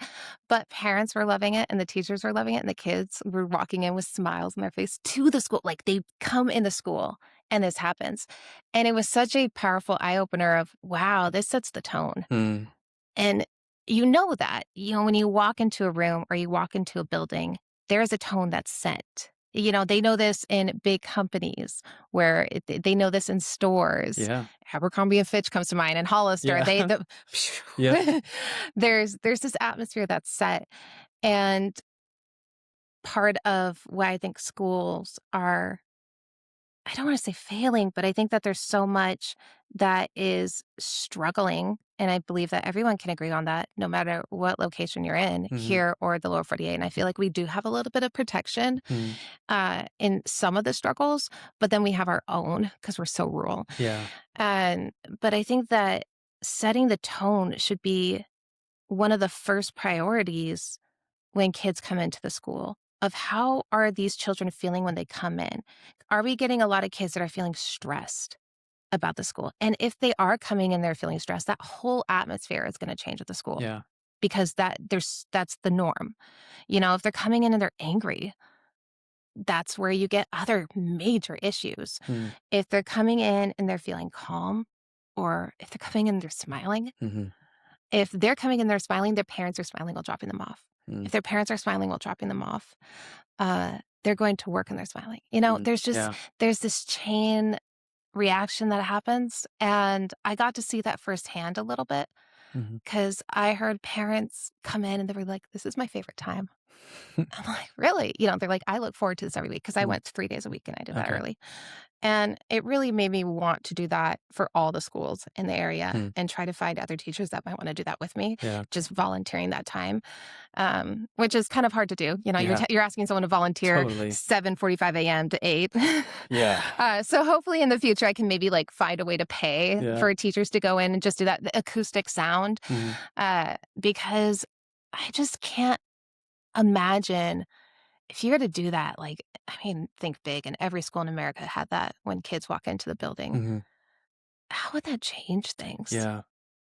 but parents were loving it, and the teachers were loving it, and the kids were walking in with smiles on their face to the school, like, they come in the school, and this happens, and it was such a powerful eye opener of, "Wow, this sets the tone." Mm. And you know that, when you walk into a room or you walk into a building, there's a tone that's set. They know this in big companies where they know this in stores. Yeah. Abercrombie and Fitch comes to mind, and Hollister. Yeah. They Yep. there's this atmosphere that's set, and part of why I think schools are, I don't wanna say failing, but I think that there's so much that is struggling, and I believe that everyone can agree on that no matter what location you're in, Mhm. here or the Lower 48, and I feel like we do have a little bit of protection, Mhm. in some of the struggles, but then we have our own because 'cause we're so rural, Yeah. and but I think that setting the tone should be one of the first priorities when kids come into the school of how are these children feeling when they come in? Are we getting a lot of kids that are feeling stressed about the school? And if they are coming in there feeling stressed, that whole atmosphere is going to change at the school Yeah. because that's the norm. If they're coming in and they're angry, that's where you get other major issues. Mm. If they're coming in and they're feeling calm, or if they're coming in and they're smiling, Mhm. if they're coming in, they're smiling, their parents are smiling while dropping them off. Mm. If their parents are smiling while dropping them off, they're going to work and they're smiling. Mm. Yeah. There's this chain reaction that happens, and I got to see that firsthand a little bit Mhm. because I heard parents come in and they were like, "This is my favorite time." I'm like, "Really?" They're like, "I look forward to this every week because I Mm. went 3 days a week and I did that Okay. early." And it really made me want to do that for all the schools in the area Mm. and try to find other teachers that might wanna do that with me, Yeah. just volunteering that time, which is kind of hard to do. Yeah. You're asking someone to volunteer Totally. 7:45 AM to 8. Yeah. So hopefully in the future, I can maybe, like, find a way to pay Yeah. for teachers to go in and just do that, the acoustic sound, Mhm. because I just can't imagine if you were to do that, like, I mean, think big, and every school in America had that when kids walk into the building. Mhm. How would that change things? Yeah.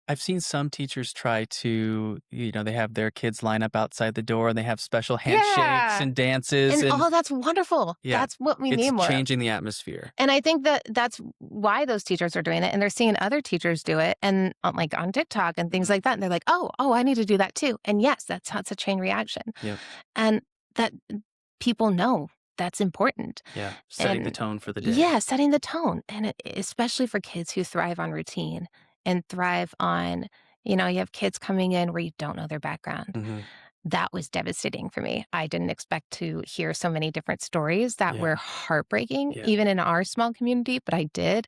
I've seen some teachers try to, they have their kids line up outside the door and they have special handshakes Yeah. and dances And, and oh, that's wonderful. yeah, That's what we need it's more of. changing the atmosphere. And I think that that's why those teachers are doing it, and they're seeing other teachers do it and on TikTok and things Mhm. like that, and they're like, "Oh, I need to do that too." And yes, that's a chain reaction. Yep. And that people know that's important. Yeah. Setting the And tone for the day. yeah, setting the tone, and especially for kids who thrive on routine and thrive on, you have kids coming in where you don't know their background. Mhm. That was devastating for me. I didn't expect to hear so many different stories that were Yeah. heartbreaking, Yeah. even in our small community, but I did.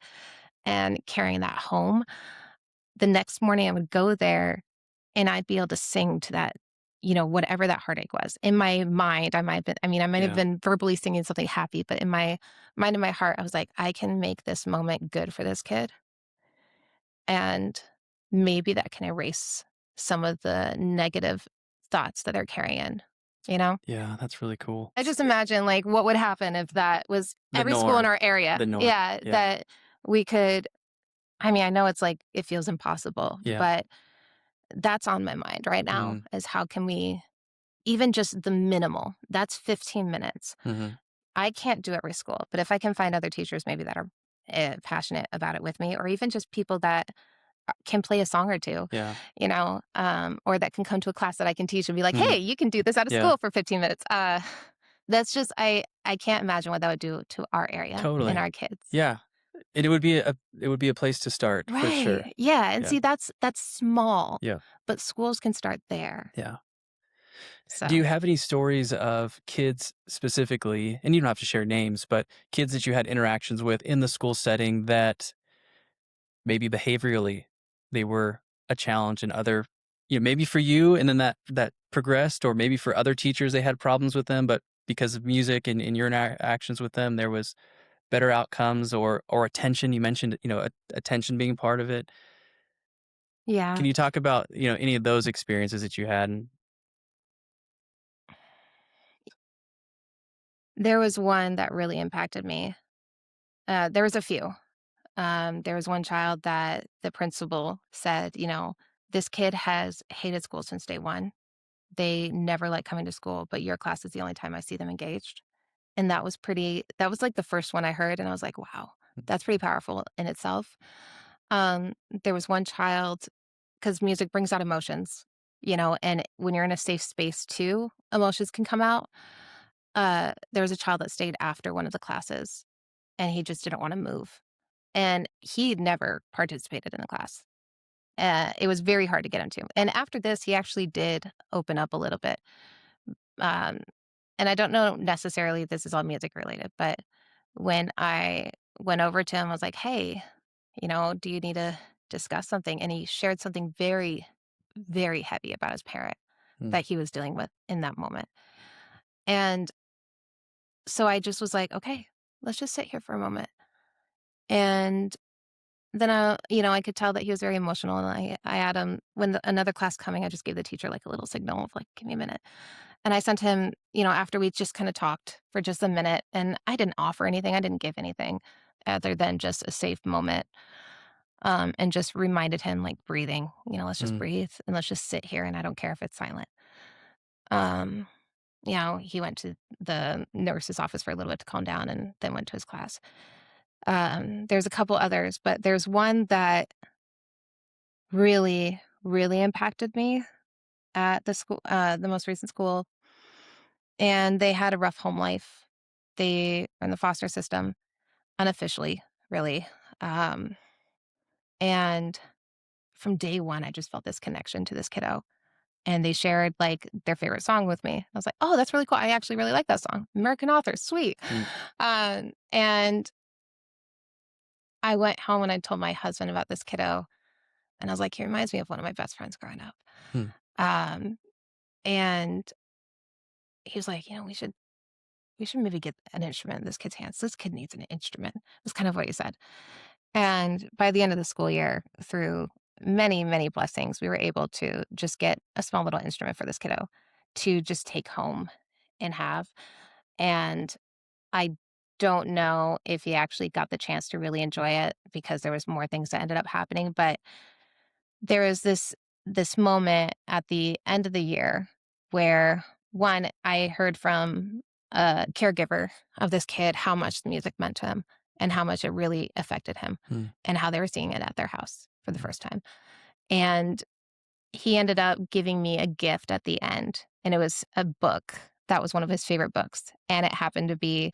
And carrying that home, the next morning I would go there and I'd be able to sing to that, whatever that heartache was. In my mind, I might have Yeah. been verbally singing something happy, but in my mind and my heart, I was like, I can make this moment good for this kid. And maybe that can erase some of the negative thoughts that they're carrying, you know? Yeah, that's really cool. I just imagine, like, what would happen if that was The every school in norm. our area. The norm. Yeah, Yeah. that we could, I know it's like it feels impossible, Yeah. but that's on my mind right now Mhm. is how can we even just the minimal, that's 15 minutes. Mhm. I can't do every school, but if I can find other teachers maybe that are, passionate about it with me, or even just people that can play a song or 2, Yeah. or that can come to a class that I can teach and be like, Mhm. "Hey, you can do this out of Yeah. school for 15 minutes." That's just I can't imagine what that would do to our area and Totally. our kids. Yeah. And it would be a place to start for sure. Right. Yeah, and Yeah. see, that's small, Yeah. but schools can start there. Yeah. Do So, you have any stories of kids specifically, and you don't have to share names, but kids that you had interactions with in the school setting that maybe behaviorally they were a challenge and other, maybe for you and then that progressed, or maybe for other teachers they had problems with them, but because of music and your interactions with them, there was better outcomes or attention. You mentioned, attention being part of it. yeah, Can you talk about, any of those experiences that you had? there was one that really impacted me. There was a few. There was one child that the principal said, this kid has hated school since day one. They never like coming to school, but your class is the only time I see them engaged. And that was like the first one I heard. And I was like, wow, that's pretty powerful in itself. There was one child, because music brings out emotions, and when you're in a safe space too, emotions can come out. There was a child that stayed after one of the classes and he just didn't want to move. And he never participated in the class. It was very hard to get him to. And after this, he actually did open up a little bit. Um, and I don't know necessarily if this is all music related, but when I went over to him, I was like, hey, do you need to discuss something? And he shared something very, very heavy about his parent Mm, that he was dealing with in that moment. And so I just was like, okay, let's just sit here for a moment. And then, I could tell that he was very emotional, and I had him when another class coming, I just gave the teacher, like, a little signal of, like, "Give me a minute." And I sent him, after we just kinda talked for just a minute, and I didn't offer anything, I didn't give anything other than just a safe moment, and just reminded him, like, breathing, "Let's just mm, breathe, and let's just sit here, and I don't care if it's silent." Um, he went to the nurse's office for a little bit to calm down and then went to his class. There's a couple others, but there's one that really, really impacted me at the most recent school, and they had a rough home life. They are in the foster system, unofficially, really, um, and from day one, I just felt this connection to this kiddo, and they shared, like, their favorite song with me. I was like, "Oh, that's really cool. I actually really like that song. American Author, sweet." mm, And I went home and I told my husband about this kiddo, and I was like, "He reminds me of one of my best friends growing up." mm, Um, and he was like, we should maybe get an instrument in this kid's hands. This kid needs an instrument." Was kind of what he said. And by the end of the school year, through many, many blessings, we were able to just get a small little instrument for this kiddo to just take home and have. And I don't know if he actually got the chance to really enjoy it because there was more things that ended up happening, but there was this moment at the end of the year where, one, I heard from a caregiver of this kid how much the music meant to him and how much it really affected him mm, and how they were seeing it at their house for the mm, first time. And he ended up giving me a gift at the end, and it was a book that was one of his favorite books, and it happened to be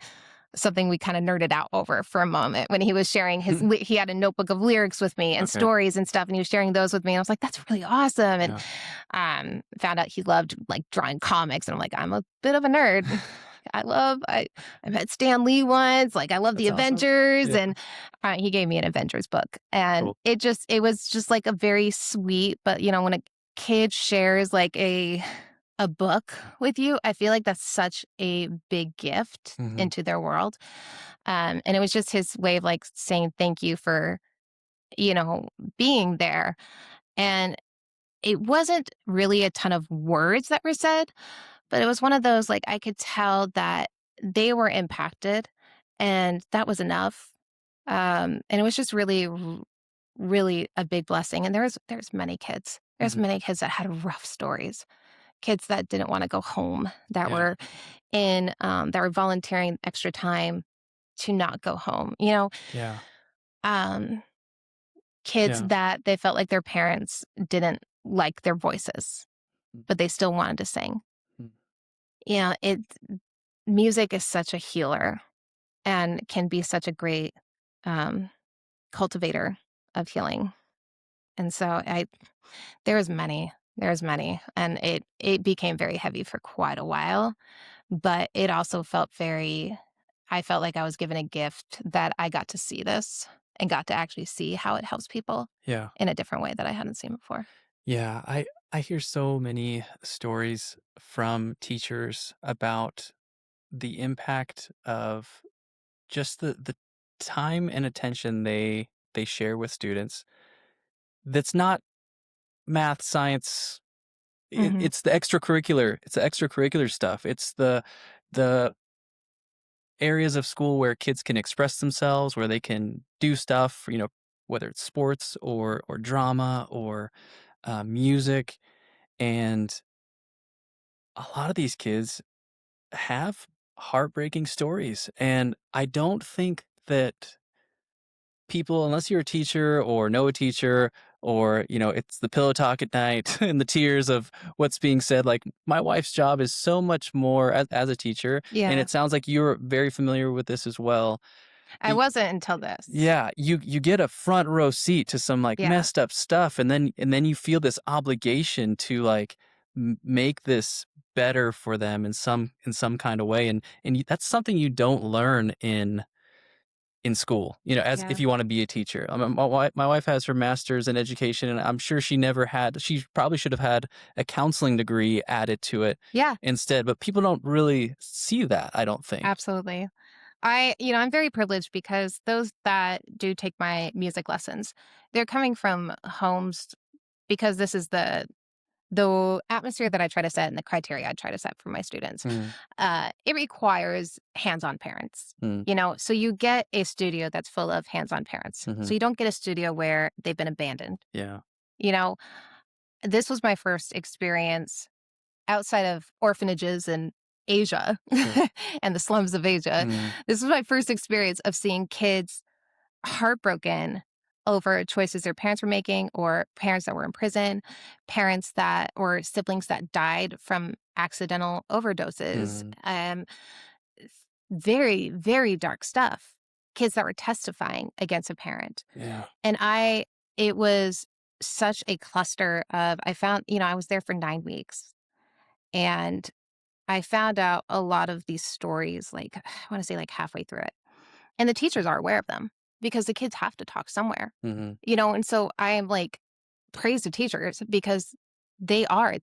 something we kinda nerded out over for a moment when he was sharing his mm. he had a notebook of lyrics with me and Okay. stories and stuff, and he was sharing those with me, and I was like, "That's really awesome," and, Yeah. found out he loved, like, drawing comics, and I'm like, "I'm a bit of a nerd." I met Stan Lee once, like, I love the That's awesome. Avengers, Yeah. and, he gave me an Avengers book, and Cool. it was just, like, a very sweet but, when a kid shares, like, a book with you, I feel like that's such a big gift Mhm. into their world. And it was just his way of like saying thank you for, you know, being there. And it wasn't really a ton of words that were said, but it was one of those like I could tell that they were impacted and that was enough. And it was just really, really a big blessing. And there's many kids. There's Mhm. many kids that had rough stories, kids that didn't want to go home, Yeah. that were volunteering extra time to not go home, Yeah. um, kids Yeah. that they felt like their parents didn't like their voices, Mm, but they still wanted to sing. mm, It music is such a healer and can be such a great um, cultivator of healing. And so there was many, There's many, and it became very heavy for quite a while, but it also felt very I felt like I was given a gift that I got to see this and got to actually see how it helps people Yeah. in a different way that I hadn't seen before. Yeah, I hear so many stories from teachers about the impact of just the time and attention they share with students. That's not math, science. Mhm. It's the extracurricular. It's the extracurricular stuff. It's the areas of school where kids can express themselves, where they can do stuff. Whether it's sports or drama or music, and a lot of these kids have heartbreaking stories, and I don't think that people, unless you're a teacher or know a teacher, or it's the pillow talk at night and the tears of what's being said. Like, my wife's job is so much more as a teacher, and Yeah. it sounds like you're very familiar with this as well. I wasn't until this. Yeah, you get a front row seat to some, like, Yeah. messed up stuff, and then you feel this obligation to, like, make this better for them in some kind of way, and that's something you don't learn in school, as if Yeah. you wanna be a teacher. My wife has her master's in education, and I'm sure she probably should have had a counseling degree added to it Yeah, instead, but people don't really see that, I don't think. absolutely. I'm very privileged because those that do take my music lessons, they're coming from homes because this is the atmosphere that I try to set and the criteria I try to set for my students. Mm, It requires hands-on parents. mm, So you get a studio that's full of hands-on parents. So mhm, you don't get a studio where they've been abandoned. yeah, You know, this was my first experience outside of orphanages in Asia sure. and the slums of Asia. Mm, This was my first experience of seeing kids heartbroken over choices their parents were making or parents that were in prison, parents that or siblings that died from accidental overdoses. mm, Very, very dark stuff. Kids that were testifying against a parent. yeah, And it was such a cluster of, I found, I was there for 9 weeks and I found out a lot of these stories, like, I want to say like halfway through it. And the teachers are aware of them because the kids have to talk somewhere, mhm, and so I am like, praise the teachers because they are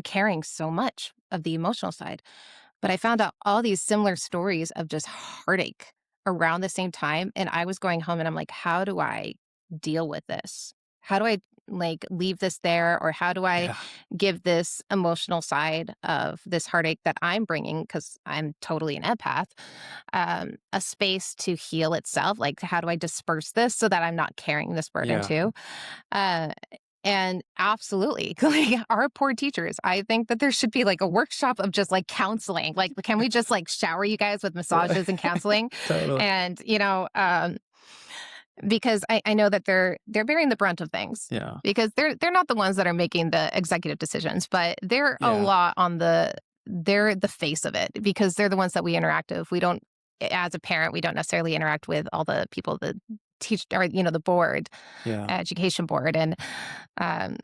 carrying so much of the emotional side. But I found out all these similar stories of just heartache around the same time. And I was going home and I'm like, how do I deal with this? How do I like leave this there? Or how do I yeah, give this emotional side of this heartache that I'm bringing? Because I'm totally an empath, a space to heal itself. Like, how do I disperse this so that I'm not carrying this burden yeah, too? Uh, and absolutely, like our poor teachers, I think that there should be like a workshop of just like counseling. Like, can we just like shower you guys with massages and counseling? totally, And, because I know that they're bearing the brunt of things yeah, because they're not the ones that are making the executive decisions, but they're a yeah, lot on they're the face of it because they're the ones that we interact with. We don't, as a parent, we don't necessarily interact with all the people that teach or, the board, yeah, education board. And um,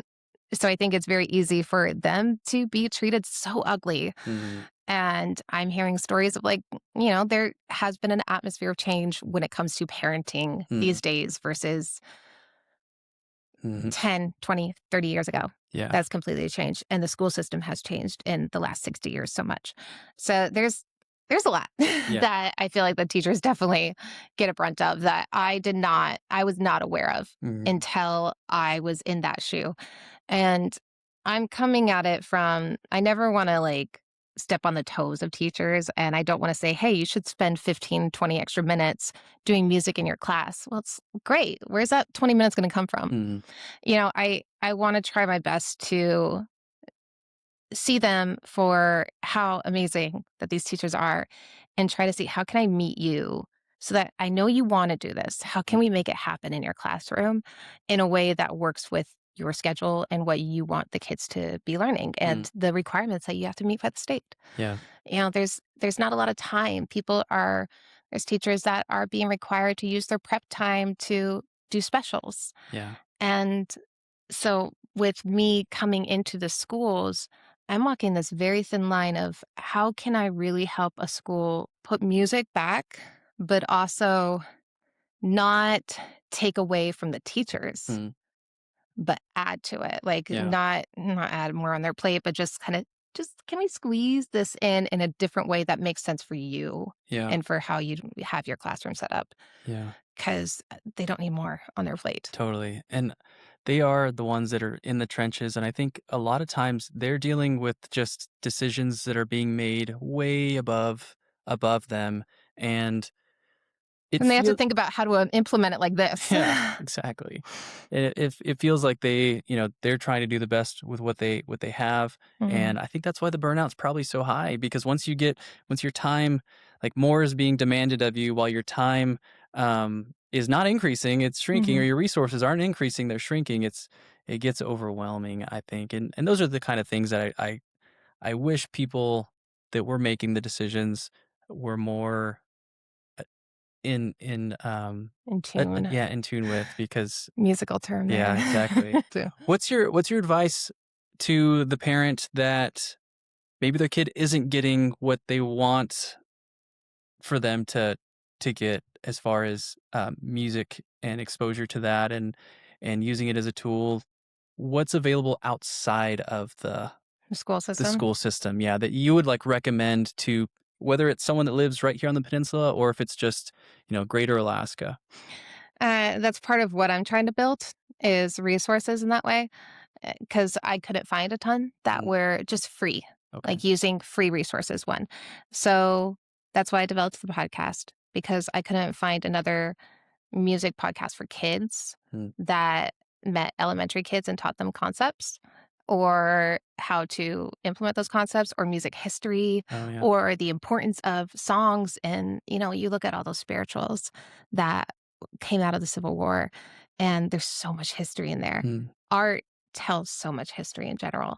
so I think it's very easy for them to be treated so ugly. mhm, And I'm hearing stories of like, there has been an atmosphere of change when it comes to parenting mm, these days versus mhm, 10, 20, 30 years ago. yeah, That's completely changed. And the school system has changed in the last 60 years so much. So there's a lot yeah, that I feel like the teachers definitely get a brunt of that I was not aware of mhm, until I was in that shoe. And I'm coming at it from, I never want to like step on the toes of teachers. And I don't want to say, hey, you should spend 15, 20 extra minutes doing music in your class. Well, it's great. Where's that 20 minutes going to come from? mhm, I want to try my best to see them for how amazing that these teachers are and try to see how can I meet you so that I know you want to do this. How can mm, we make it happen in your classroom in a way that works with your schedule and what you want the kids to be learning mm, and the requirements that you have to meet by the state. yeah, There's not a lot of time. There's teachers that are being required to use their prep time to do specials. yeah, And so with me coming into the schools, I'm walking this very thin line of how can I really help a school put music back, but also not take away from the teachers, Mm. but add to it. Like Yeah. not add more on their plate, but just kind of just can we squeeze this in a different way that makes sense for you Yeah. and for how you have your classroom set up? Yeah. Because they don't need more on their plate. Totally. And they are the ones that are in the trenches. And I think a lot of times they're dealing with just decisions that are being made way above them. And it And they have to feels think about how to implement it like this. yeah, exactly. It feels like they, they're trying to do the best with what they have, Mhm. and I think that's why the burnout's probably so high because once your time, like more is being demanded of you while your time is not increasing, it's shrinking, or Mhm. your resources aren't increasing, they're shrinking. It gets overwhelming, I think, and those are the kind of things that I wish people that were making the decisions were more in In tune. yeah, in tune with because Musical term yeah, exactly. there. So What's your advice to the parent that maybe their kid isn't getting what they want for them to get as far as, music and exposure to that and using it as a tool? What's available outside of the school the system. school system, yeah, that you would, like, recommend to whether it's someone that lives right here on the peninsula or if it's just, Greater Alaska? That's part of what I'm trying to build is resources in that way. Because I couldn't find a ton that Mm, were just free, okay. like using free resources, one. So that's why I developed the podcast because I couldn't find another music podcast for kids Mm. that met elementary kids and taught them concepts or how to implement those concepts or music history Oh, yeah. or the importance of songs. And, you look at all those spirituals that came out of the Civil War, and there's so much history in there. Mm, Art tells so much history in general.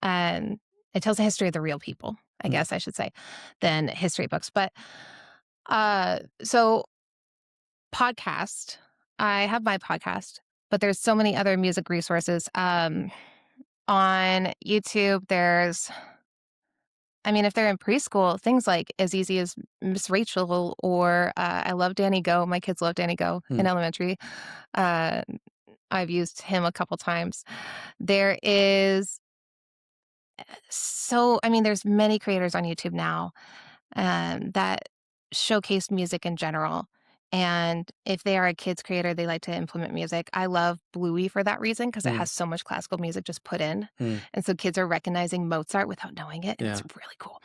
And it tells the history of the real people, I mm, guess I should say, than history books. But so podcast, I have my podcast, but there's so many other music resources. On YouTube, if they're in preschool, things like as easy as Miss Rachel or I love Danny Go. My kids love Danny Go in mm, elementary. Uh, I've used him a couple times. There is there's many creators on YouTube now that showcase music in general. And if they are a kids creator, they like to implement music. I love Bluey for that reason because it mm, has so much classical music just put in. mm, And so kids are recognizing Mozart without knowing it. And it's yeah. really cool.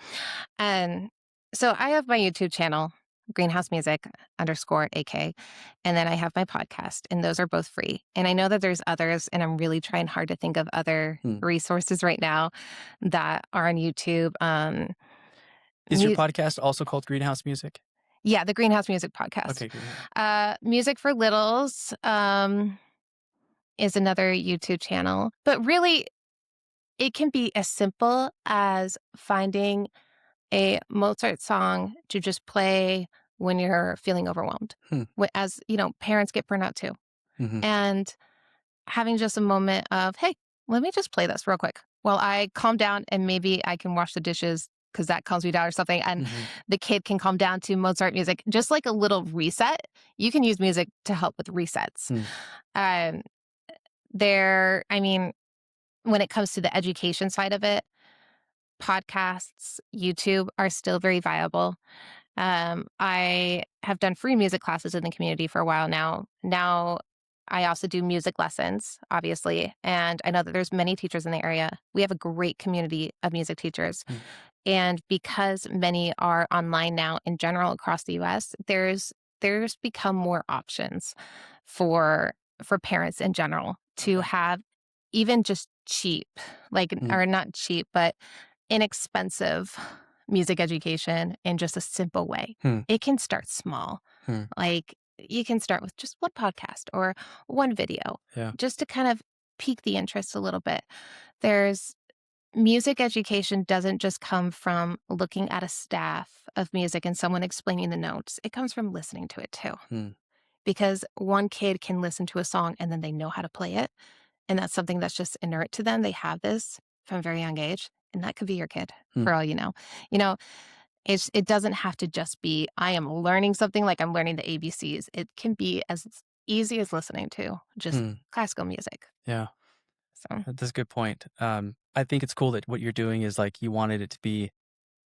And so I have my YouTube channel, Greenhouse Music _ AK. And then I have my podcast, and those are both free. And I know that there's others, and I'm really trying hard to think of other Mm. resources right now that are on YouTube. Is your Mu- podcast also called Greenhouse Music? Yeah, the Greenhouse Music Podcast. Okay, Greenhouse. Music for Littles is another YouTube channel. But really, it can be as simple as finding a Mozart song to just play when you're feeling overwhelmed. Hmm, As parents get burnout too. mhm, And having just a moment of, hey, let me just play this real quick while I calm down and maybe I can wash the dishes because that calms me down or something. And mhm, the kid can calm down to Mozart music, just like a little reset. You can use music to help with resets. hmm, Um, when it comes to the education side of it, podcasts, YouTube are still very viable. I have done free music classes in the community for a while now. Now I also do music lessons, obviously, and I know that there's many teachers in the area. We have a great community of music teachers. hmm, And because many are online now in general across the US, there's become more options for parents in general to okay. have even just cheap, like Mm, or not cheap, but inexpensive music education in just a simple way. hmm, It can start small. hmm, Like you can start with just one podcast or one video yeah, just to kind of pique the interest a little bit. There's Music education doesn't just come from looking at a staff of music and someone explaining the notes. It comes from listening to it too. hmm, Because one kid can listen to a song and then they know how to play it. and that's something that's just inherent to them. They have this from a very young age, and that could be your kid for all you know. You know, it doesn't have to just be, I am learning something like I'm learning the ABCs. It can be as easy as listening to just classical music. Yeah. So That's a good point. I think it's cool that what you're doing is like you wanted it to be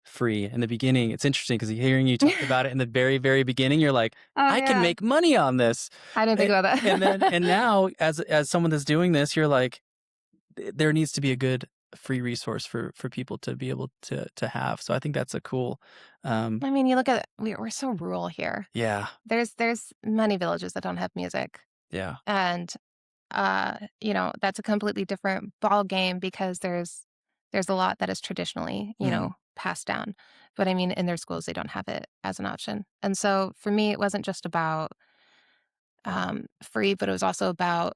free in the beginning. It's interesting because hearing you talk about it in the very, very beginning, you're like, oh I can yeah, make money on this. I didn't think And, about that. and now as someone that's doing this, you're like, there needs to be a good free resource for people to be able to have. So I think that's a cool. I mean, you look at we're so rural here. Yeah. There's many villages that don't have music, Yeah. and you know, that's a completely different ball game because there's a lot that is traditionally, you know, passed down. But I mean, in their schools, they don't have it as an option. And so for me, it wasn't just about free, but it was also about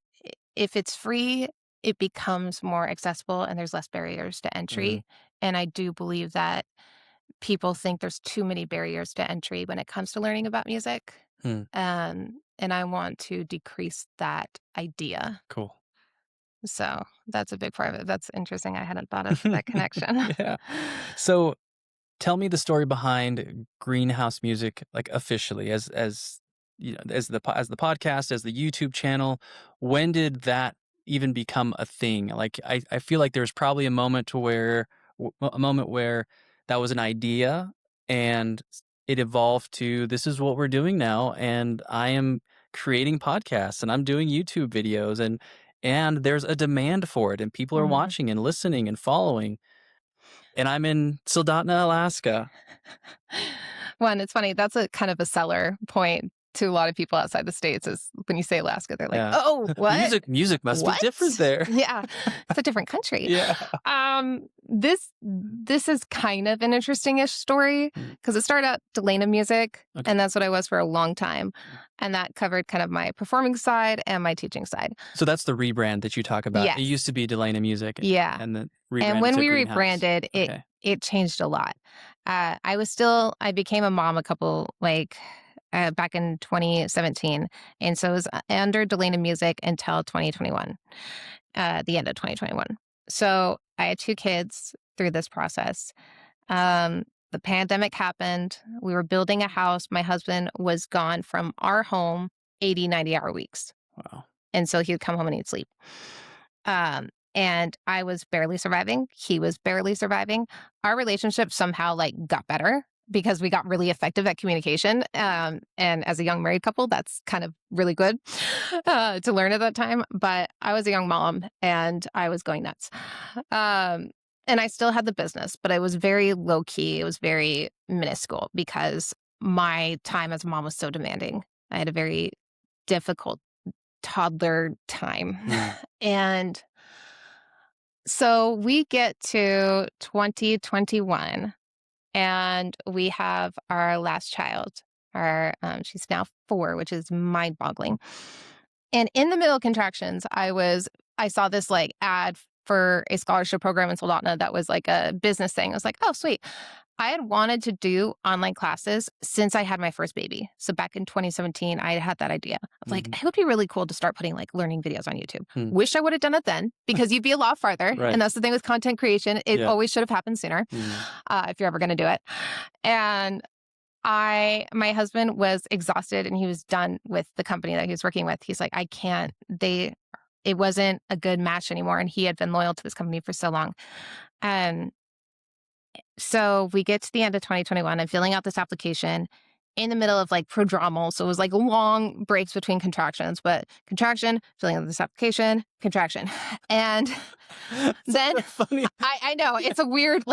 if it's free, it becomes more accessible and there's less barriers to entry. And I do believe that people think there's too many barriers to entry when it comes to learning about music. And I want to decrease that idea. Cool. So that's a big part of it. That's interesting. I hadn't thought of that connection. Yeah. So tell me the story behind Greenhouse Music, like officially, as you know, as the podcast, as the YouTube channel. When did that even become a thing? Like, I feel like there's probably a moment where that was an idea, and it evolved to this is what we're doing now, and I am creating podcasts, and I'm doing YouTube videos, and there's a demand for it, and people are Mhm. watching and listening and following. And I'm in Soldotna, Alaska. One, it's funny. That's a kind of a seller point to a lot of people outside the States is when you say Alaska, they're like, Yeah. oh, what? Music must be What? different there. Yeah. It's a different country. Yeah. This is kind of an interesting-ish story because it started out Delana Music, Okay. and that's what I was for a long time. And that covered kind of my performing side and my teaching side. So that's the rebrand that you talk about. Yes. It used to be Delana Music. Yeah. And then And rebranded when to we Greenhouse. rebranded, Okay. it changed a lot. I became a mom back in 2017. And so it was under Delana Music until 2021, the end of 2021. So I had 2 kids through this process. The pandemic happened. We were building a house. My husband was gone from our home 80, 90-hour weeks. Wow. And so he would come home and he'd sleep. And I was barely surviving. He was barely surviving. Our relationship somehow got better because we got really effective at communication. And as a young married couple, that's kind of really good to learn at that time. But I was a young mom and I was going nuts. And I still had the business, but it was very low key. It was very minuscule because my time as a mom was so demanding. I had a very difficult toddler time. And so we get to 2021 and we have our last child. She's now 4, which is mind boggling. And in the middle of contractions, I saw this ad for a scholarship program in Soldotna that was like a business thing. I was like, oh, sweet. I had wanted to do online classes since I had my first baby. So back in 2017, I had that idea of it would be really cool to start putting learning videos on YouTube. Wish I would have done it then because you'd be a lot farther. Right. And that's the thing with content creation. It always should have happened sooner if you're ever going to do it. And my husband was exhausted and he was done with the company that he was working with. He's like, I can't, it wasn't a good match anymore. And he had been loyal to this company for so long. So we get to the end of 2021. I'm filling out this application in the middle of prodromal. So it was long breaks between contractions, but contraction, filling out this application, contraction. And then funny. I know it's a weird,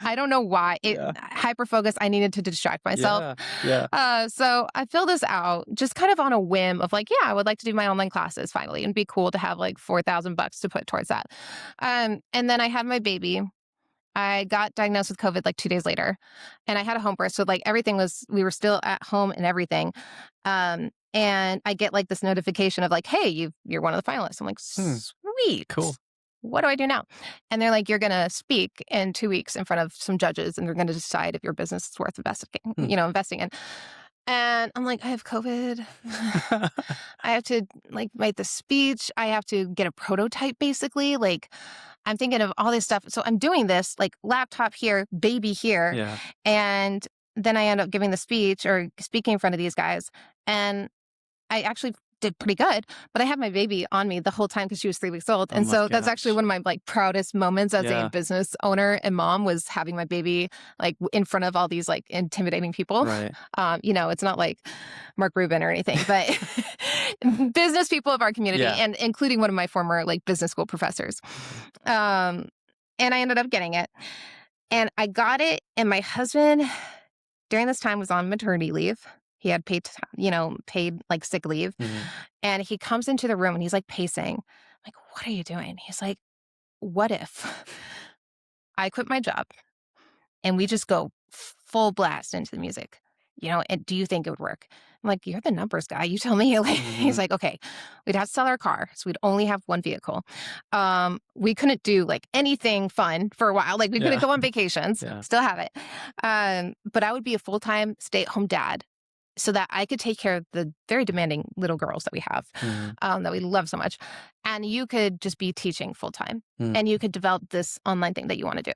I don't know why hyper focus. I needed to distract myself. Yeah. So I fill this out just kind of on a whim of I would like to do my online classes finally and be cool to have $4,000 to put towards that. And then I had my baby. I got diagnosed with COVID 2 days later and I had a home birth. So we were still at home and everything. And I get this notification of hey, you're one of the finalists. I'm like, sweet. Cool. What do I do now? And they're like, you're going to speak in 2 weeks in front of some judges and they're going to decide if your business is worth investing in. And I'm like, I have COVID. I have to like write the speech. I have to get a prototype basically. Like I'm thinking of all this stuff. So I'm doing this like laptop here, baby here. Yeah. And then I end up giving the speech or speaking in front of these guys. And I actually did pretty good, but I had my baby on me the whole time because she was 3 weeks old. Oh And my so that's actually gosh. one of my like proudest moments as a Yeah. business owner and mom was having my baby like in front of all these like intimidating people. Right. It's not like Mark Rubin or anything, but business people of our community Yeah. and including one of my former like business school professors. Um, and I ended up getting it. And I got it, and my husband during this time was on maternity leave. He had paid like sick leave. Mhm. And he comes into the room and he's like pacing. I'm like, what are you doing? He's like, what if I quit my job and we just go full blast into the music? And do you think it would work? I'm like, you're the numbers guy. You tell me. He's Mhm. like, okay, we'd have to sell our car. So we'd only have one vehicle. We couldn't do like anything fun for a while. Like we couldn't Yeah. go on vacations, Yeah. still have it. But I would be a full-time stay-at-home dad so that I could take care of the very demanding little girls that we have, Mhm. that we love so much. And you could just be teaching full-time Mm. and you could develop this online thing that you want to do.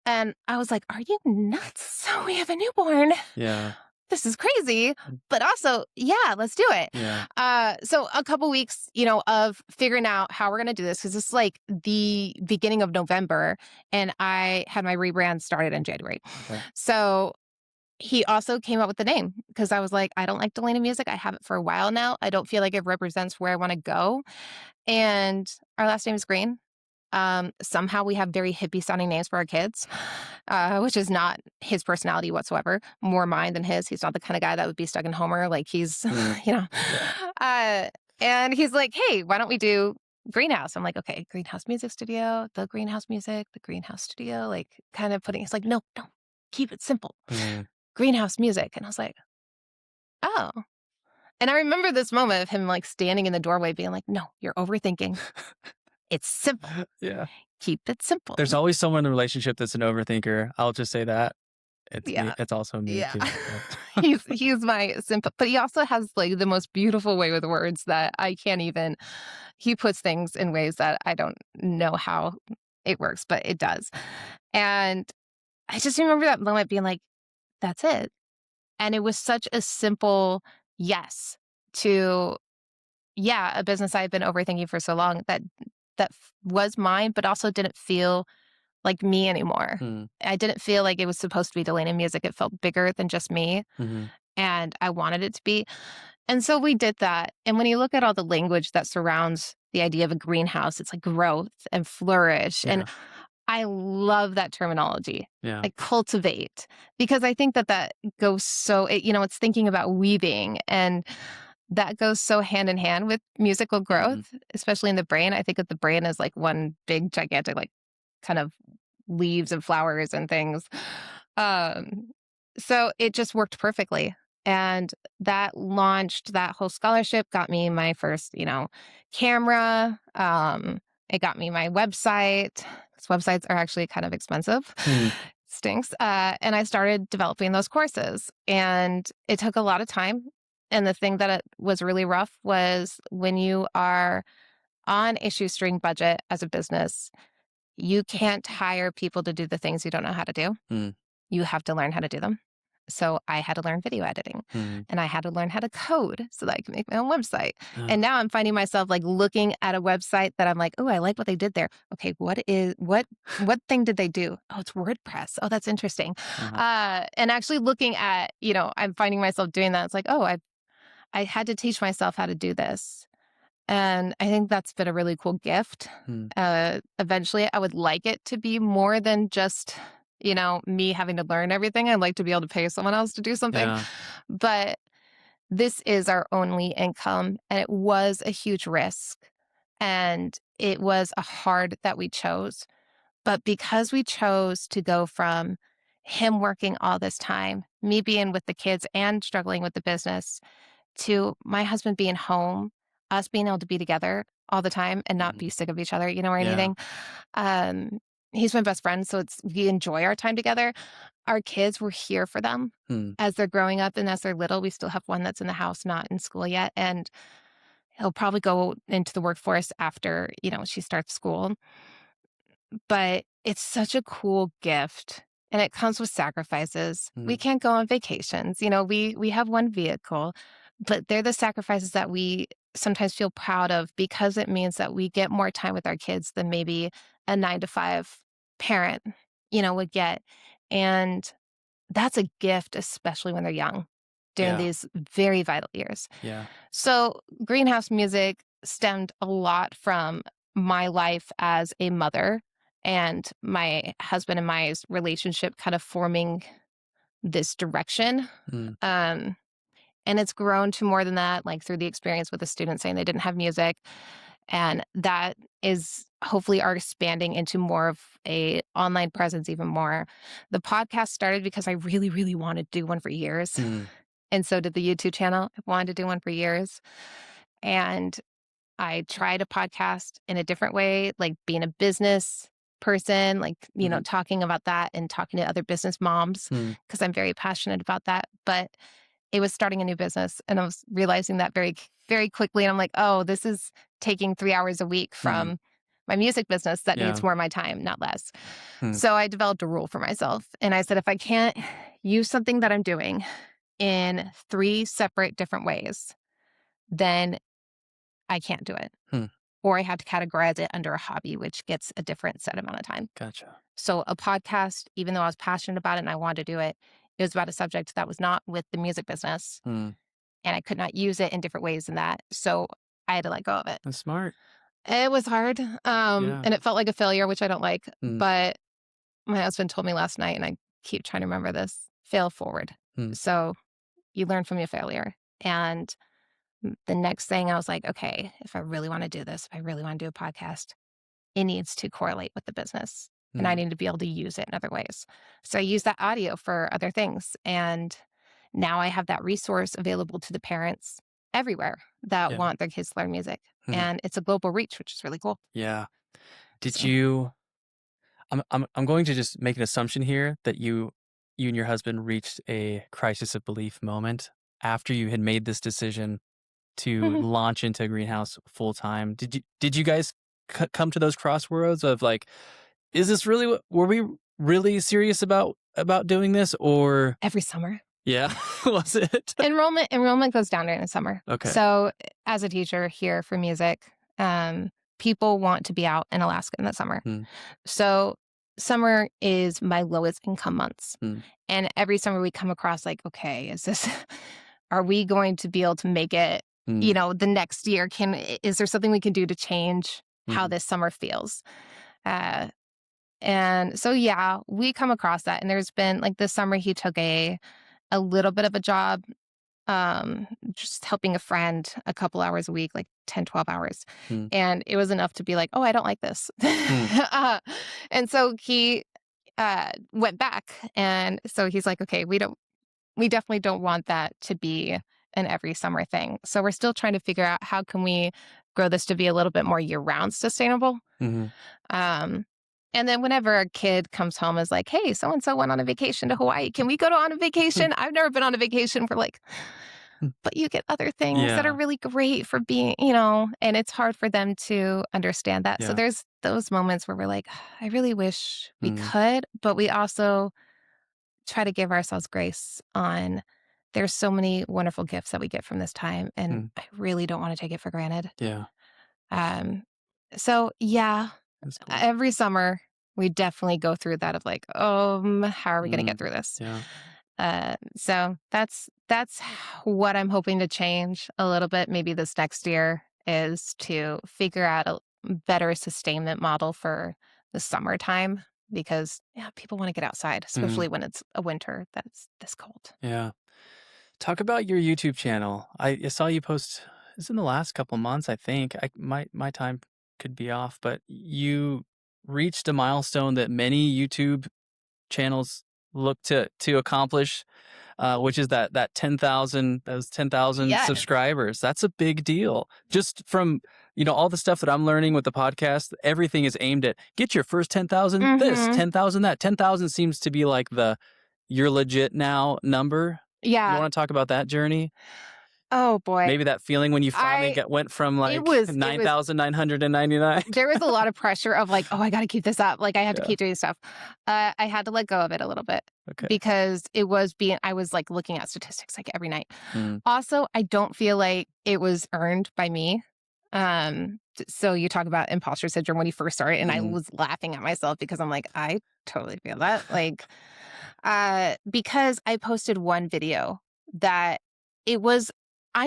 And I was like, are you nuts? So we have a newborn. Yeah. This is crazy, but also, yeah, let's do it. Yeah. So a couple weeks, of figuring out how we're going to do this because it's like the beginning of November and I had my rebrand started in January. Okay. So he also came up with the name because I was like, I don't like Delana music. I have it for a while now. I don't feel like it represents where I want to go. And our last name is Green. Somehow we have very hippie sounding names for our kids, which is not his personality whatsoever. More mine than his. He's not the kind of guy that would be stuck in Homer. Like he's, Mm. you know. Yeah. And he's like, hey, why don't we do Greenhouse? I'm like, okay, Greenhouse Music Studio, the Greenhouse Music, the Greenhouse Studio, like kind of putting, it's like, no, keep it simple. Mm. Greenhouse Music. And I was like, oh. And I remember this moment of him like standing in the doorway being like, no, you're overthinking. It's simple. Yeah. Keep it simple. There's always someone in the relationship that's an overthinker. I'll just say that. It's me. Yeah. It's also me Yeah. too. He's my simple, but he also has like the most beautiful way with words that I can't even, he puts things in ways that I don't know how it works, but it does. And I just remember that moment being like, that's it. And it was such a simple yes to, yeah, a business I've been overthinking for so long that was mine, but also didn't feel like me anymore. Mm. I didn't feel like it was supposed to be Delana music. It felt bigger than just me. Mm-hmm. And I wanted it to be. And so we did that. And when you look at all the language that surrounds the idea of a greenhouse, it's like growth and flourish. Yeah. And I love that terminology. Yeah. Like cultivate, because I think that goes it's thinking about weaving and that goes so hand in hand with musical growth, especially in the brain. I think of the brain as like one big, gigantic, like kind of leaves and flowers and things. So it just worked perfectly. And that launched that whole scholarship, got me my first, camera. It got me my website. Because websites are actually kind of expensive. Stinks. And I started developing those courses. And it took a lot of time. And the thing that it was really rough was when you are on a shoestring budget as a business, you can't hire people to do the things you don't know how to do. Mm. You have to learn how to do them. So I had to learn video editing and I had to learn how to code so that I could make my own website. And now I'm finding myself like looking at a website that I'm like, oh, I like what they did there. Okay, what thing did they do? Oh, it's WordPress. Oh, that's interesting. And actually looking at, I'm finding myself doing that. It's like, oh, I had to teach myself how to do this. And I think that's been a really cool gift. Eventually, I would like it to be more than just, me having to learn everything. I'd like to be able to pay someone else to do something. Yeah. But this is our only income. And it was a huge risk. And it was a hard that we chose. But because we chose to go from him working all this time, me being with the kids and struggling with the business, to my husband being home, us being able to be together all the time and not be sick of each other, or anything. he's my best friend, so we enjoy our time together. Our kids, we're here for them as they're growing up and as they're little. We still have one that's in the house, not in school yet, and he'll probably go into the workforce after, she starts school. But it's such a cool gift, and it comes with sacrifices. We can't go on vacations. We have one vehicle, but they're the sacrifices that we sometimes feel proud of because it means that we get more time with our kids than maybe a 9 to 5 parent, would get. And that's a gift, especially when they're young, during these very vital years. Yeah. So greenhouse music stemmed a lot from my life as a mother and my husband and my relationship kind of forming this direction. And it's grown to more than that, like through the experience with the students saying they didn't have music. And that is hopefully are expanding into more of a online presence even more. The podcast started because I really, really wanted to do one for years. And so did the YouTube channel. I wanted to do one for years. And I tried a podcast in a different way, like being a business person, like, talking about that and talking to other business moms, because I'm very passionate about that. But it was starting a new business, and I was realizing that very, very quickly. And I'm like, oh, this is taking 3 hours a week from my music business that needs more of my time, not less. So I developed a rule for myself. And I said, if I can't use something that I'm doing in 3 separate different ways, then I can't do it. Or I have to categorize it under a hobby, which gets a different set amount of time. Gotcha. So a podcast, even though I was passionate about it and I wanted to do it, it was about a subject that was not with the music business. And I could not use it in different ways than that. So I had to let go of it. That's smart. It was hard. And it felt like a failure, which I don't like. But my husband told me last night, and I keep trying to remember this, fail forward. So you learn from your failure. And the next thing I was like, okay, if I really want to do this, if I really want to do a podcast, it needs to correlate with the business. And I need to be able to use it in other ways. So I use that audio for other things. And now I have that resource available to the parents everywhere that want their kids to learn music. And it's a global reach, which is really cool. Yeah. Did you, I'm going to just make an assumption here that you and your husband reached a crisis of belief moment after you had made this decision to launch into Greenhouse full time. Did you guys come to those crossroads of like, is this really were we really serious about doing this, or every summer? Yeah. Was it? Enrollment goes down during the summer. Okay. So as a teacher here for music, people want to be out in Alaska in the summer. So summer is my lowest income months. And every summer we come across like, okay, are we going to be able to make it, the next year? Is there something we can do to change how this summer feels? And so, yeah, we come across that. And there's been like this summer, he took a little bit of a job, just helping a friend a couple hours a week, like 10, 12 hours. And it was enough to be like, oh, I don't like this. And so he went back. And so he's like, okay, we definitely don't want that to be an every summer thing. So we're still trying to figure out how can we grow this to be a little bit more year-round sustainable. And then whenever a kid comes home is like, hey, so-and-so went on a vacation to Hawaii. Can we go on a vacation? I've never been on a vacation for but you get other things that are really great for being, and it's hard for them to understand that. So there's those moments where we're like, I really wish we could, but we also try to give ourselves grace on there's so many wonderful gifts that we get from this time. And I really don't want to take it for granted. Yeah. So yeah. That's cool. Every summer, we definitely go through that of like, how are we going to get through this? Yeah. So that's what I'm hoping to change a little bit. Maybe this next year is to figure out a better sustainment model for the summertime because people want to get outside, especially when it's a winter that's this cold. Yeah. Talk about your YouTube channel. I saw you post. It's in the last couple months, I think. My time could be off, but you reached a milestone that many YouTube channels look to accomplish, which is that 10,000 subscribers. That's a big deal. Just from all the stuff that I'm learning with the podcast, everything is aimed at get your first 10,000 this, 10,000 that. 10,000 seems to be like you're legit now number. Yeah. You want to talk about that journey? Oh boy. Maybe that feeling when you finally went from 9,999. There was a lot of pressure of like, oh, I got to keep this up. Like I have to keep doing stuff. I had to let go of it a little bit because I was like looking at statistics like every night. Also, I don't feel like it was earned by me. So you talk about imposter syndrome when you first started, and I was laughing at myself because I'm like, I totally feel that. Like, because I posted one video that I was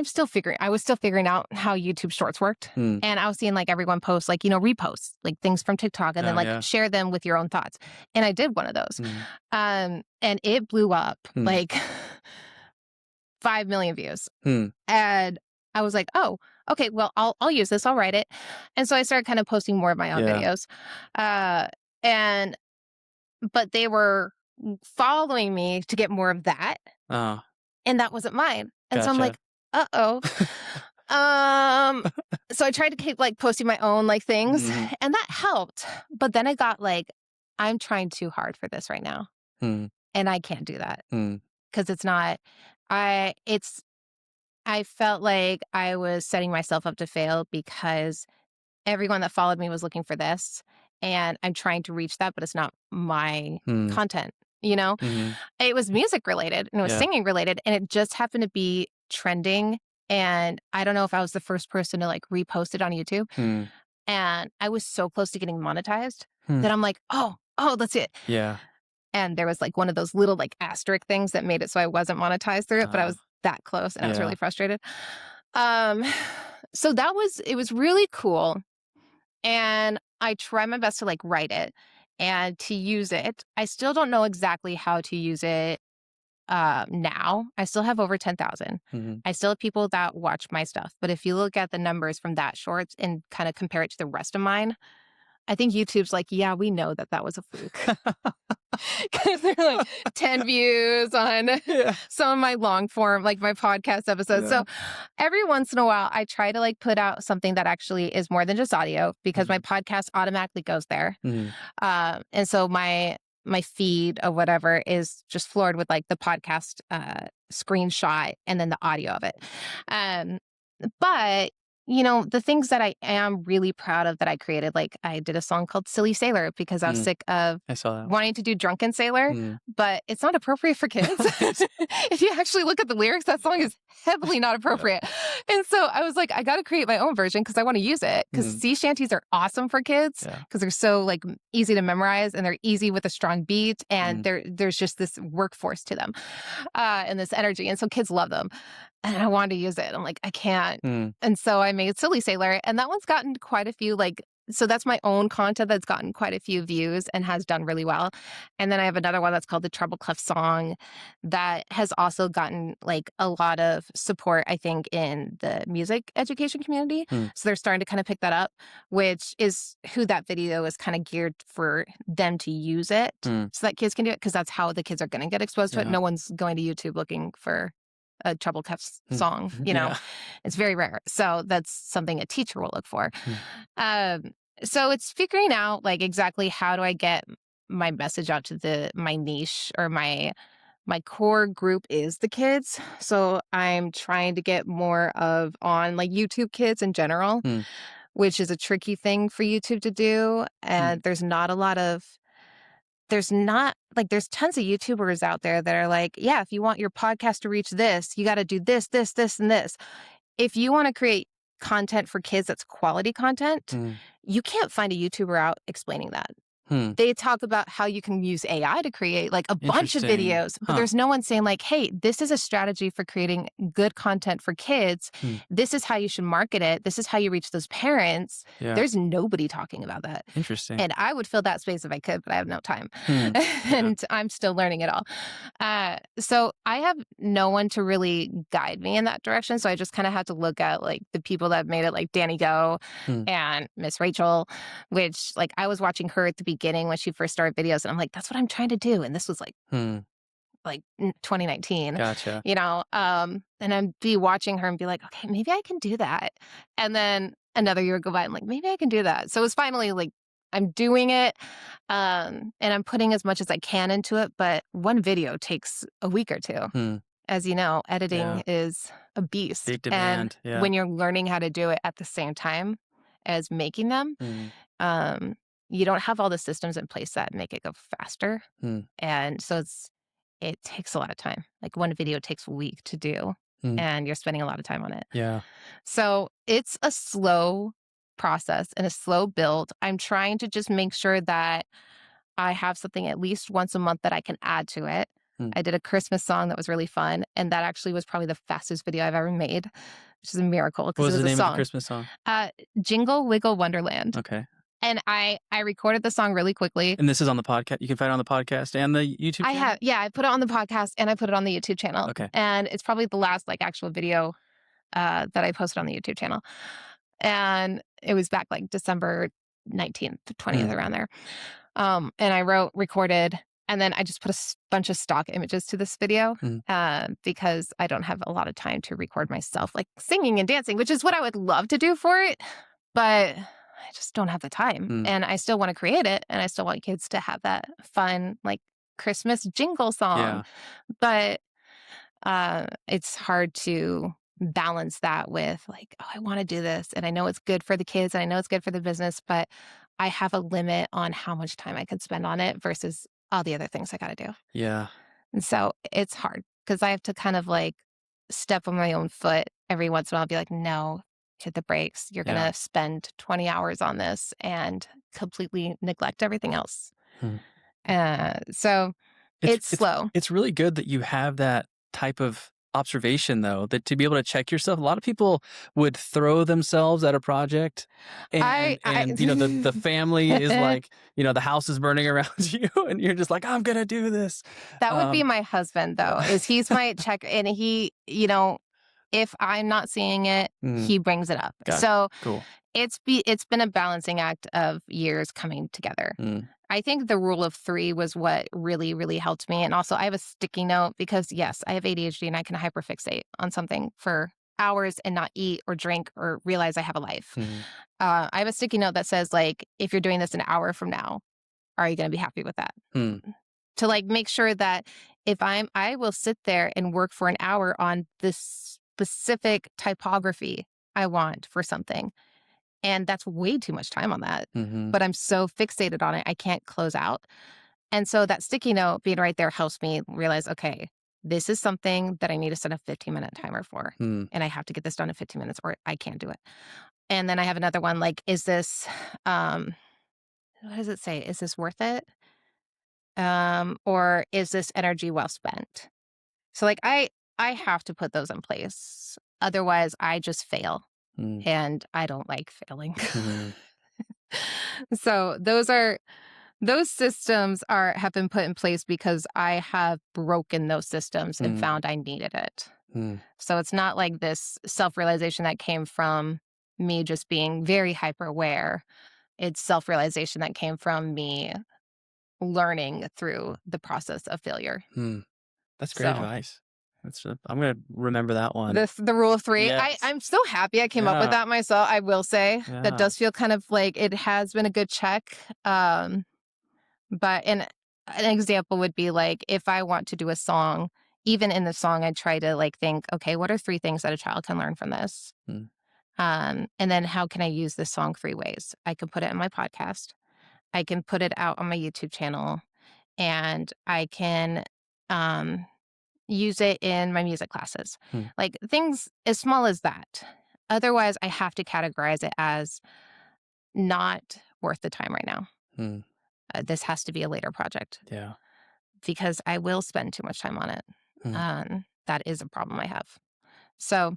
still figuring out how YouTube Shorts worked. And I was seeing like everyone post like, reposts, like things from TikTok and then share them with your own thoughts. And I did one of those. And it blew up like 5 million views. And I was like, oh, okay, well, I'll use this. I'll write it. And so I started kind of posting more of my own videos. But they were following me to get more of that. And that wasn't mine. And so I'm like, uh-oh. So I tried to keep like posting my own like things and that helped. But then I got like, I'm trying too hard for this right now. And I can't do that because it's not, I felt like I was setting myself up to fail because everyone that followed me was looking for this and I'm trying to reach that, but it's not my content, It was music related and it was singing related and it just happened to be trending. And I don't know if I was the first person to like repost it on YouTube. And I was so close to getting monetized that I'm like, oh, that's it. Yeah. And there was like one of those little like asterisk things that made it so I wasn't monetized through it, but I was that close and I was really frustrated. So it was really cool. And I try my best to like write it and to use it. I still don't know exactly how to use it now. I still have over 10,000. I still have people that watch my stuff. But if you look at the numbers from that shorts and kind of compare it to the rest of mine, I think YouTube's like, yeah, we know that was a fluke. Because they're like 10 views on some of my long form, like my podcast episodes. So every once in a while, I try to like put out something that actually is more than just audio because my podcast automatically goes there. And so my feed or whatever is just floored with like the podcast screenshot and then the audio of it. But the things that I am really proud of that I created, like I did a song called Silly Sailor because I was sick of wanting to do Drunken Sailor, but it's not appropriate for kids. If you actually look at the lyrics, that song is heavily not appropriate. And so I was like, I got to create my own version because I want to use it because sea shanties are awesome for kids because they're so like easy to memorize and they're easy with a strong beat and there's just this workforce to them and this energy. And so kids love them. And I wanted to use it. I'm like, I can't. And so I made Silly Sailor. And that one's gotten quite a few, so that's my own content that's gotten quite a few views and has done really well. And then I have another one that's called the Treble Clef Song that has also gotten like a lot of support, I think, in the music education community. So they're starting to kind of pick that up, which is who that video is kind of geared for them to use it so that kids can do it because that's how the kids are going to get exposed to it. No one's going to YouTube looking for a Treble Clef song, It's very rare. So that's something a teacher will look for. So it's figuring out like exactly how do I get my message out to my niche or my core group is the kids. So I'm trying to get more on like YouTube kids in general, which is a tricky thing for YouTube to do. And there's tons of YouTubers out there that are like, yeah, if you want your podcast to reach this, you got to do this, this, this, and this. If you want to create content for kids that's quality content, you can't find a YouTuber out explaining that. They talk about how you can use AI to create like a bunch of videos, but there's no one saying like, hey, this is a strategy for creating good content for kids. This is how you should market it. This is how you reach those parents. There's nobody talking about that. Interesting. And I would fill that space if I could, but I have no time. And I'm still learning it all. So I have no one to really guide me in that direction. So I just kind of have to look at like the people that have made it, like Danny Go and Miss Rachel, which like I was watching her at the beginning when she first started videos and I'm like, that's what I'm trying to do. And this was like 2019. Gotcha. And I'd be watching her and be like, okay, maybe I can do that. And then another year would go by. I'm like, maybe I can do that. So it's finally like, I'm doing it, and I'm putting as much as I can into it. But one video takes a week or two. As you know, editing is a beast. Big And demand. Yeah. when you're learning how to do it at the same time as making them, you don't have all the systems in place that make it go faster. And so it takes a lot of time. Like one video takes a week to do, and you're spending a lot of time on it. Yeah. So it's a slow process and a slow build. I'm trying to just make sure that I have something at least once a month that I can add to it. I did a Christmas song that was really fun, and that actually was probably the fastest video I've ever made, which is a miracle What because was it was the a name of the song. Christmas song? Jingle Wiggle Wonderland. Okay. And I recorded the song really quickly. And this is on the podcast. You can find it on the podcast and the YouTube channel? I put it on the podcast and I put it on the YouTube channel. Okay. And it's probably the last like actual video that I posted on the YouTube channel. And it was back like December 19th, 20th, around there. And I recorded, and then I just put a bunch of stock images to this video because I don't have a lot of time to record myself like singing and dancing, which is what I would love to do for it. But I just don't have the time. And I still want to create it. And I still want kids to have that fun, like Christmas jingle song. Yeah. But it's hard to balance that with like, oh, I want to do this. And I know it's good for the kids and I know it's good for the business, but I have a limit on how much time I could spend on it versus all the other things I got to do. Yeah. And so it's hard because I have to kind of like step on my own foot every once in a while, be like, no, hit the brakes. You're going to spend 20 hours on this and completely neglect everything else. So it's slow. It's really good that you have that type of observation, though, that to be able to check yourself. A lot of people would throw themselves at a project and you know, the family is like, you know, the house is burning around you and you're just like, I'm going to do this. That would be my husband, though, is he's my check. And he, you know, if I'm not seeing it, he brings it up. So cool. It's been a balancing act of years coming together. I think the rule of 3 was what really, really helped me. And also I have a sticky note because yes, I have ADHD and I can hyperfixate on something for hours and not eat or drink or realize I have a life. I have a sticky note that says like, if you're doing this an hour from now, are you going to be happy with that? To like make sure that if I will sit there and work for an hour on this specific typography I want for something. And that's way too much time on that. But I'm so fixated on it, I can't close out. And so that sticky note being right there helps me realize, okay, this is something that I need to set a 15-minute timer for. And I have to get this done in 15 minutes or I can't do it. And then I have another one like, is this, what does it say? Is this worth it? Or is this energy well spent? So like I have to put those in place. Otherwise I just fail. And I don't like failing. So those systems have been put in place because I have broken those systems and found I needed it. So it's not like this self-realization that came from me just being very hyper aware. It's self-realization that came from me learning through the process of failure. That's great advice. I'm going to remember that one. The rule of 3. Yes. I'm so happy I came up with that myself, I will say. That does feel kind of like it has been a good check. But an example would be like if I want to do a song, even in the song, I try to like think, okay, what are 3 things that a child can learn from this? And then how can I use this song 3 ways? I can put it in my podcast. I can put it out on my YouTube channel. And I can use it in my music classes. Like things as small as that. Otherwise, I have to categorize it as not worth the time right now. This has to be a later project. Yeah. Because I will spend too much time on it. That is a problem I have. So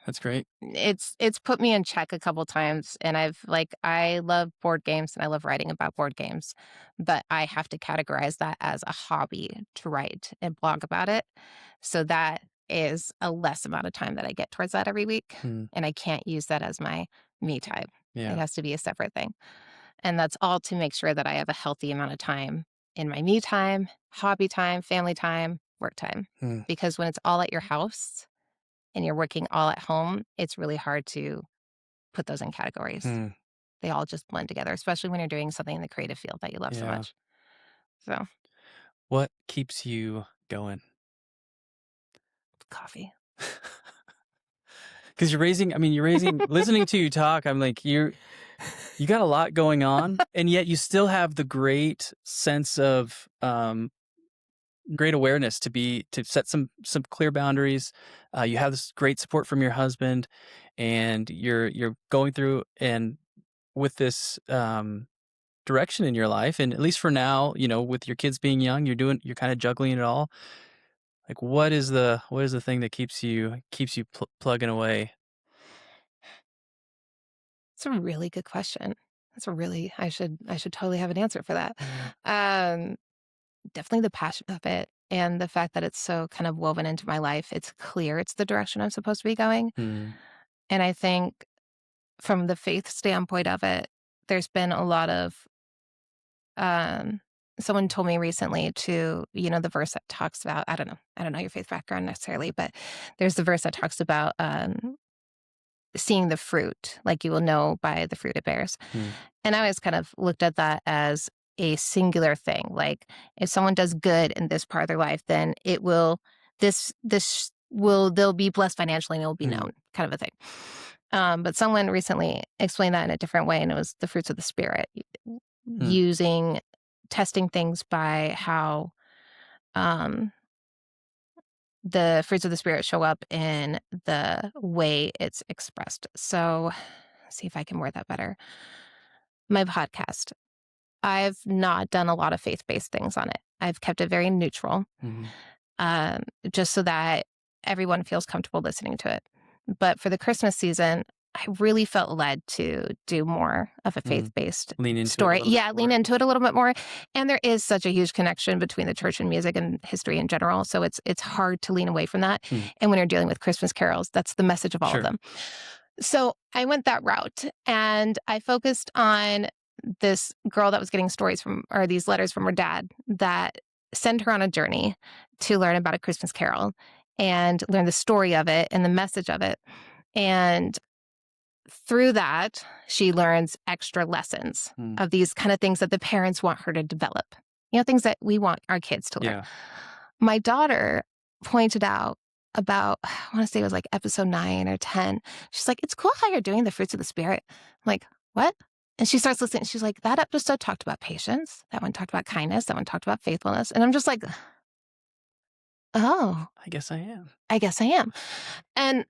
that's great. It's put me in check a couple times, and I love board games and I love writing about board games, but I have to categorize that as a hobby to write and blog about it. So that is a less amount of time that I get towards that every week, and I can't use that as my me time. It has to be a separate thing. And that's all to make sure that I have a healthy amount of time in my me time, hobby time, family time, work time. Because when it's all at your house and you're working all at home, it's really hard to put those in categories. They all just blend together, especially when you're doing something in the creative field that you love so much. So, what keeps you going? Coffee. Because you're raising, listening to you talk, I'm like, you got a lot going on, and yet you still have the great sense of, great awareness to set some clear boundaries. You have this great support from your husband, and you're going through and with this direction in your life, and at least for now, with your kids being young, you're kind of juggling it all. Like, what is the thing that keeps you plugging away? It's a really good question. I should totally have an answer for that. Definitely the passion of it and the fact that it's so kind of woven into my life. It's clear it's the direction I'm supposed to be going. And I think from the faith standpoint of it, there's been a lot of, someone told me recently the verse that talks about, I don't know your faith background necessarily, but there's the verse that talks about, seeing the fruit, like you will know by the fruit it bears. And I always kind of looked at that as a singular thing. Like if someone does good in this part of their life, then it will, they'll be blessed financially and it will be known, kind of a thing. But someone recently explained that in a different way, and it was the fruits of the Spirit, testing things by how the fruits of the Spirit show up in the way it's expressed. So, let's see if I can word that better. My podcast, I've not done a lot of faith-based things on it. I've kept it very neutral, just so that everyone feels comfortable listening to it. But for the Christmas season, I really felt led to do more of a faith-based story. Lean into it a little bit more. And there is such a huge connection between the church and music and history in general. So it's hard to lean away from that. And when you're dealing with Christmas carols, that's the message of all of them. So I went that route, and I focused on this girl that was getting these letters from her dad that sent her on a journey to learn about a Christmas carol and learn the story of it and the message of it. And through that, she learns extra lessons of these kind of things that the parents want her to develop. Things that we want our kids to learn. Yeah. My daughter pointed out about, I want to say it was like episode 9 or 10. She's like, it's cool how you're doing the fruits of the Spirit. I'm like, what? And she starts listening. She's like, that episode talked about patience. That one talked about kindness. That one talked about faithfulness. And I'm just like, oh. I guess I am. And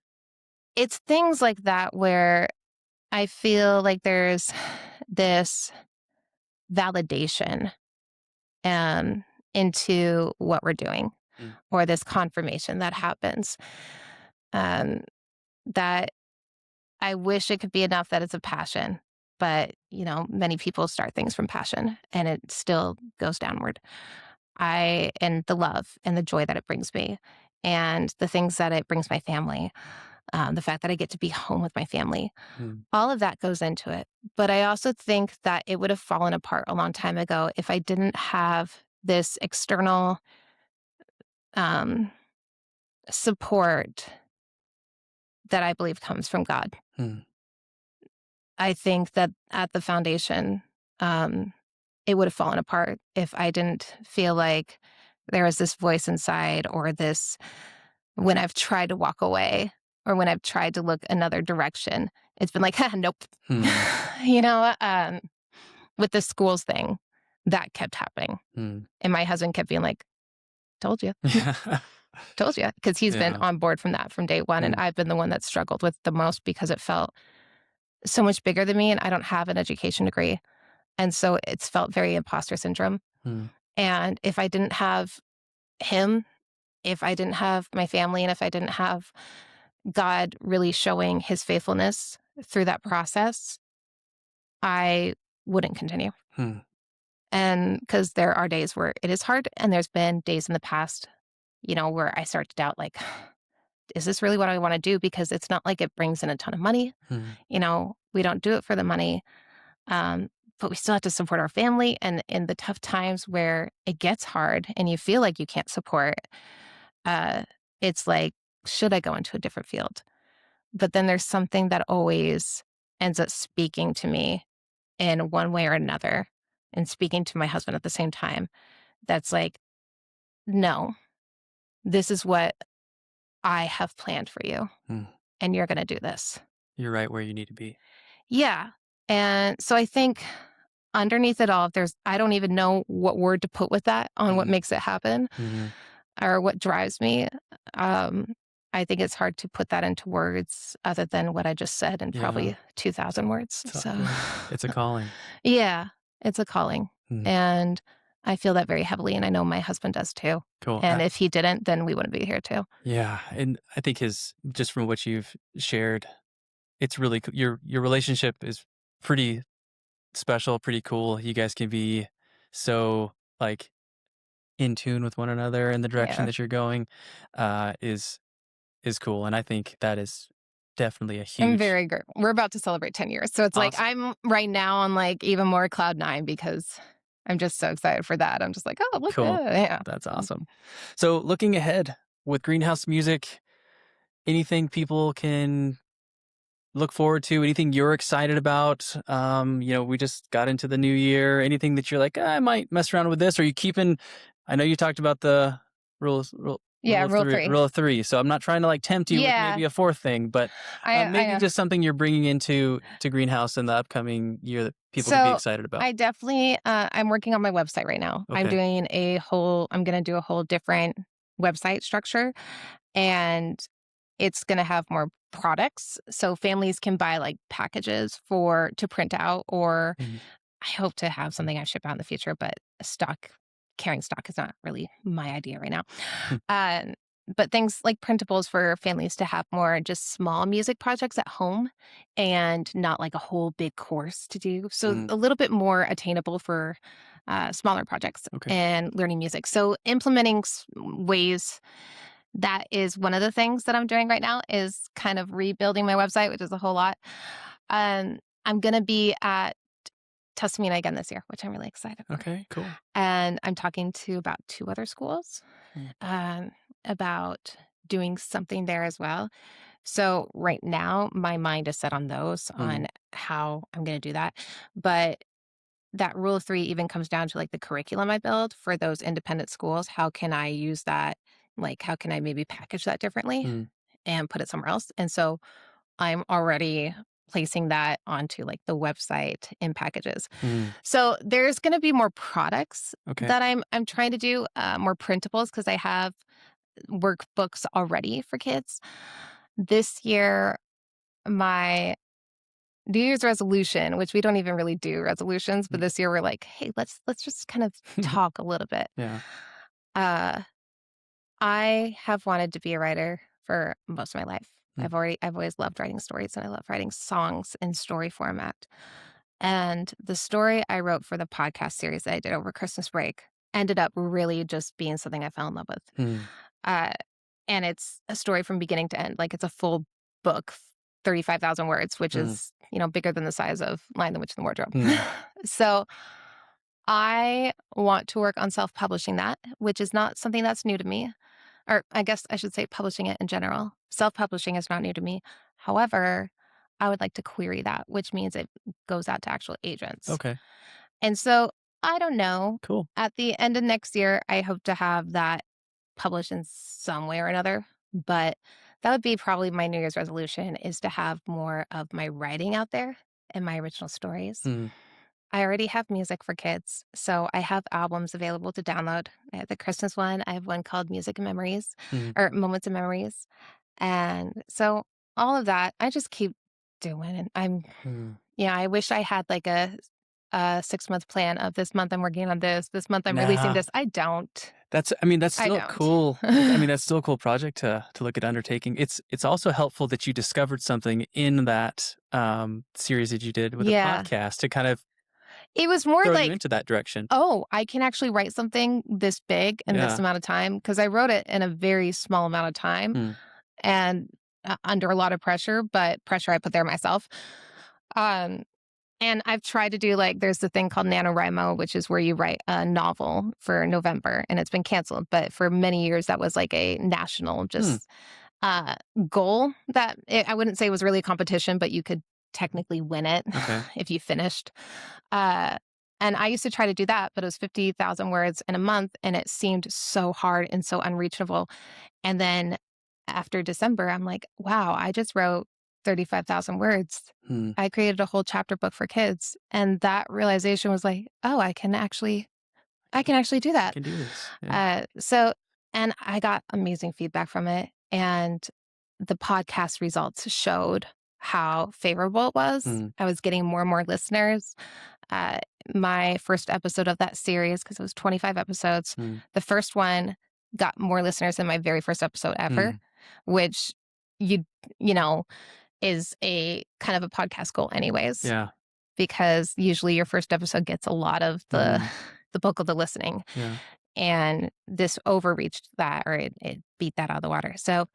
it's things like that where I feel like there's this validation into what we're doing, or this confirmation that happens, that I wish it could be enough that it's a passion. But, many people start things from passion and it still goes downward. And the love and the joy that it brings me and the things that it brings my family, the fact that I get to be home with my family, all of that goes into it. But I also think that it would have fallen apart a long time ago if I didn't have this external support that I believe comes from God. I think that at the foundation, it would have fallen apart if I didn't feel like there was this voice inside, or this, when I've tried to walk away or when I've tried to look another direction, it's been like, nope. With the schools thing, that kept happening. And my husband kept being like, told you. Told you. Because he's been on board from day one. And I've been the one that struggled with the most because it felt so much bigger than me, and I don't have an education degree. And so it's felt very imposter syndrome. And if I didn't have him, if I didn't have my family, and if I didn't have God really showing his faithfulness through that process, I wouldn't continue. And because there are days where it is hard, and there's been days in the past, where I start to doubt, like, is this really what I want to do? Because it's not like it brings in a ton of money. We don't do it for the money. But we still have to support our family. And in the tough times where it gets hard and you feel like you can't support, it's like, should I go into a different field? But then there's something that always ends up speaking to me in one way or another and speaking to my husband at the same time. That's like, no, this is what I have planned for you, and you're going to do this. You're right where you need to be. Yeah. And so I think underneath it all, I don't even know what word to put with that on what makes it happen or what drives me. Um, I think it's hard to put that into words other than what I just said in probably 2,000 words. So It's a calling. Yeah, it's a calling. And I feel that very heavily, and I know my husband does too. Cool. And if he didn't, then we wouldn't be here too. Yeah, and I think just from what you've shared, it's really your relationship is pretty special, pretty cool. You guys can be so like in tune with one another in the direction that you're going, is cool, and I think that is definitely a huge. I'm very good. We're about to celebrate 10 years, so it's like I'm right now on like even more cloud 9 because I'm just so excited for that. I'm just like, oh, look, cool. Yeah, That's awesome. So looking ahead with Greenhouse Music, anything people can look forward to, anything you're excited about? We just got into the new year. Anything that you're like, I might mess around with this? Are you keeping? I know you talked about the rule of three. So I'm not trying to like tempt you with maybe a fourth thing, but maybe just something you're bringing into Greenhouse in the upcoming year that people can be excited about. I definitely, I'm working on my website right now. Okay. I'm going to do a whole different website structure, and it's going to have more products. So families can buy like packages to print out, or I hope to have something I ship out in the future, but carrying stock is not really my idea right now. But things like printables for families to have more just small music projects at home and not like a whole big course to do. So a little bit more attainable for smaller projects and learning music. So implementing ways, that is one of the things that I'm doing right now, is kind of rebuilding my website, which is a whole lot. I'm going to be at Tuscaloosa again this year, which I'm really excited for. Okay, cool. And I'm talking to about 2 other schools about doing something there as well. So right now, my mind is set on those, on how I'm going to do that. But that rule of 3 even comes down to like the curriculum I build for those independent schools. How can I use that? Like, how can I maybe package that differently and put it somewhere else? And so I'm already placing that onto like the website in packages. So there's going to be more products that I'm trying to do, more printables, because I have workbooks already for kids. This year, my New Year's resolution, which we don't even really do resolutions, but this year we're like, hey, let's just kind of talk a little bit. Yeah. I have wanted to be a writer for most of my life. I've always loved writing stories, and I love writing songs in story format. And the story I wrote for the podcast series that I did over Christmas break ended up really just being something I fell in love with. And it's a story from beginning to end. Like, it's a full book, 35,000 words, which is, bigger than the size of Lion, the Witch, and the Wardrobe. So I want to work on self-publishing that, which is not something that's new to me. Or I guess I should say publishing it in general. Self-publishing is not new to me. However, I would like to query that, which means it goes out to actual agents. Okay. And so I don't know. Cool. At the end of next year, I hope to have that published in some way or another. But that would be probably my New Year's resolution, is to have more of my writing out there and my original stories. I already have music for kids, so I have albums available to download. I have the Christmas one. I have one called Music and Memories, or Moments and Memories. And so all of that, I just keep doing. And I wish I had like a 6-month plan of this month I'm working on this month I'm releasing this. I don't. That's still cool. That's still a cool project to look at undertaking. It's also helpful that you discovered something in that series that you did with the podcast to kind of, it was more throw like you into that direction. Oh, I can actually write something this big in this amount of time, because I wrote it in a very small amount of time and under a lot of pressure, but pressure I put there myself. And I've tried to do, like, there's the thing called NaNoWriMo, which is where you write a novel for November, and it's been canceled. But for many years, that was like a national goal that I wouldn't say was really a competition, but you could technically win it if you finished. And I used to try to do that, but it was 50,000 words in a month, and it seemed so hard and so unreachable. And then after December, I'm like, wow, I just wrote 35,000 words. I created a whole chapter book for kids. And that realization was like, oh, I can actually do that. I can do this. Yeah. And I got amazing feedback from it. And the podcast results showed how favorable it was. I was getting more and more listeners. My first episode of that series, because it was 25 episodes, the first one got more listeners than my very first episode ever, which you know, is a kind of a podcast goal anyways. Yeah. Because usually your first episode gets a lot of the bulk of the listening. Yeah. And this overreached that, or it beat that out of the water. So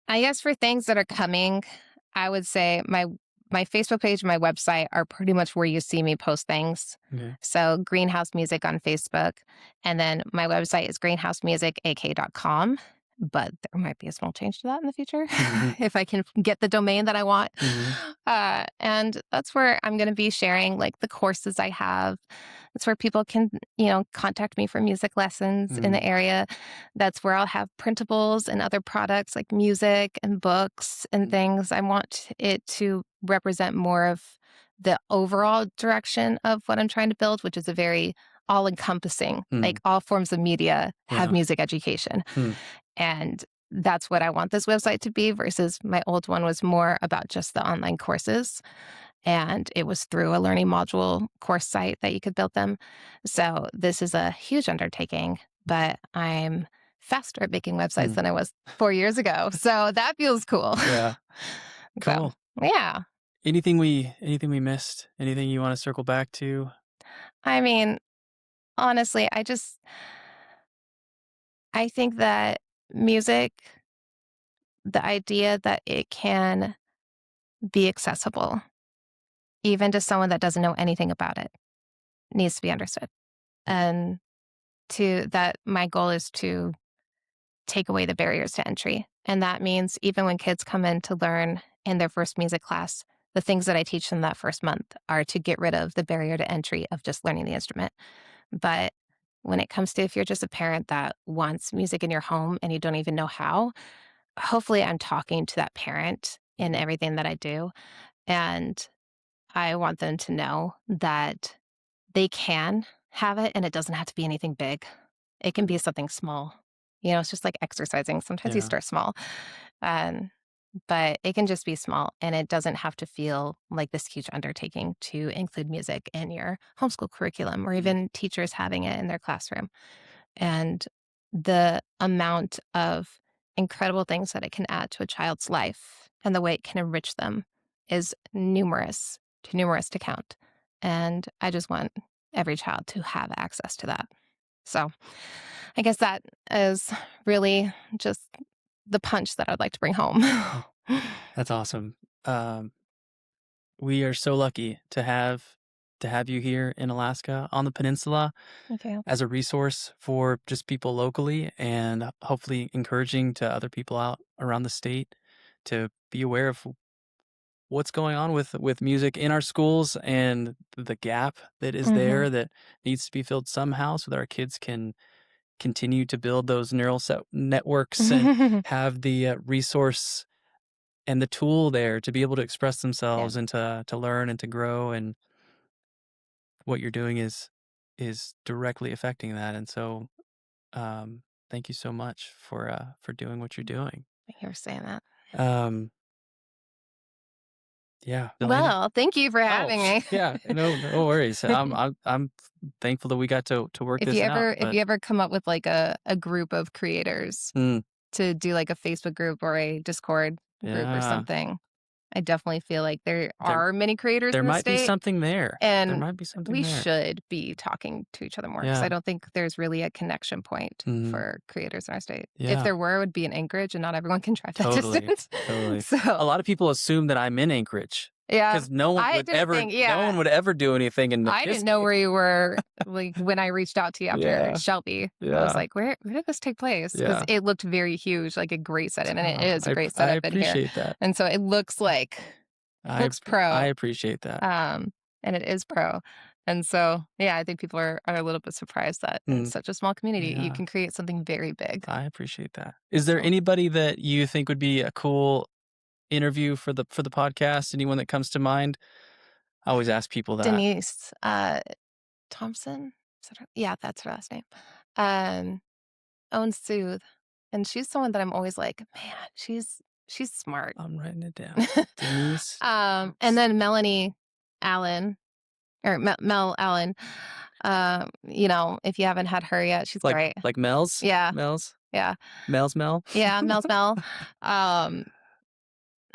I guess for things that are coming, I would say my Facebook page and my website are pretty much where you see me post things. Okay. So Greenhouse Music on Facebook. And then my website is greenhousemusicak.com. But there might be a small change to that in the future if I can get the domain that I want. And that's where I'm going to be sharing like the courses I have. That's where people can, contact me for music lessons in the area. That's where I'll have printables and other products like music and books and things. I want it to represent more of the overall direction of what I'm trying to build, which is a very all-encompassing, like all forms of media have music education. And that's what I want this website to be versus my old one was more about just the online courses. And it was through a learning module course site that you could build them. So this is a huge undertaking, but I'm faster at making websites than I was 4 years ago. So that feels cool. Yeah. Cool. So, yeah. Anything we missed? Anything you want to circle back to? I mean, honestly, I think that music, the idea that it can be accessible, even to someone that doesn't know anything about it, needs to be understood. And my goal is to take away the barriers to entry. And that means even when kids come in to learn in their first music class, the things that I teach them that first month are to get rid of the barrier to entry of just learning the instrument. But when it comes to if you're just a parent that wants music in your home and you don't even know how, hopefully I'm talking to that parent in everything that I do. And I want them to know that they can have it and it doesn't have to be anything big. It can be something small. It's just like exercising. Sometimes you start small. But it can just be small and it doesn't have to feel like this huge undertaking to include music in your homeschool curriculum or even teachers having it in their classroom. And the amount of incredible things that it can add to a child's life and the way it can enrich them is too numerous to count. And I just want every child to have access to that. So I guess that is really just the punch that I'd like to bring home. That's awesome. We are so lucky to have you here in Alaska on the peninsula as a resource for just people locally and hopefully encouraging to other people out around the state to be aware of what's going on with music in our schools and the gap that is there that needs to be filled somehow so that our kids can continue to build those neural networks and have the resource and the tool there to be able to express themselves and to learn and to grow. And what you're doing is directly affecting that. And so thank you so much for doing what you're doing. Thank you for saying that. Yeah. Delana? Well, thank you for having me. Yeah, no worries. I'm thankful that we got to work this out. If you ever come up with like a group of creators to do like a Facebook group or a Discord group or something, I definitely feel like there are many creators in the state. There might be something there. And there might be something we there. should be talking to each other more because I don't think there's really a connection point for creators in our state. If there were, it would be in Anchorage and not everyone can drive that distance. Totally. So a lot of people assume that I'm in Anchorage. Yeah. Because no one would ever do anything in I didn't know where you were like when I reached out to you after Shelby. I was like, where did this take place? Because it looked very huge, like a great setting. And it is a great setup in here. I appreciate that. And so it looks like looks pro. I appreciate that. And it is pro. And so, yeah, I think people are a little bit surprised that in such a small community, you can create something very big. I appreciate that. Is there anybody that you think would be a cool interview for the podcast? Anyone that comes to mind? I always ask people that. Denise Thompson? Yeah, that's her last name. Owns Soothe. And she's someone that I'm always like, man, she's smart. I'm writing it down. Denise. And then Melanie Allen. Or Mel Allen, if you haven't had her yet, she's great. Like Mel's? Yeah. Mel's? Yeah. Mel's Mel? Yeah, Mel's Mel. I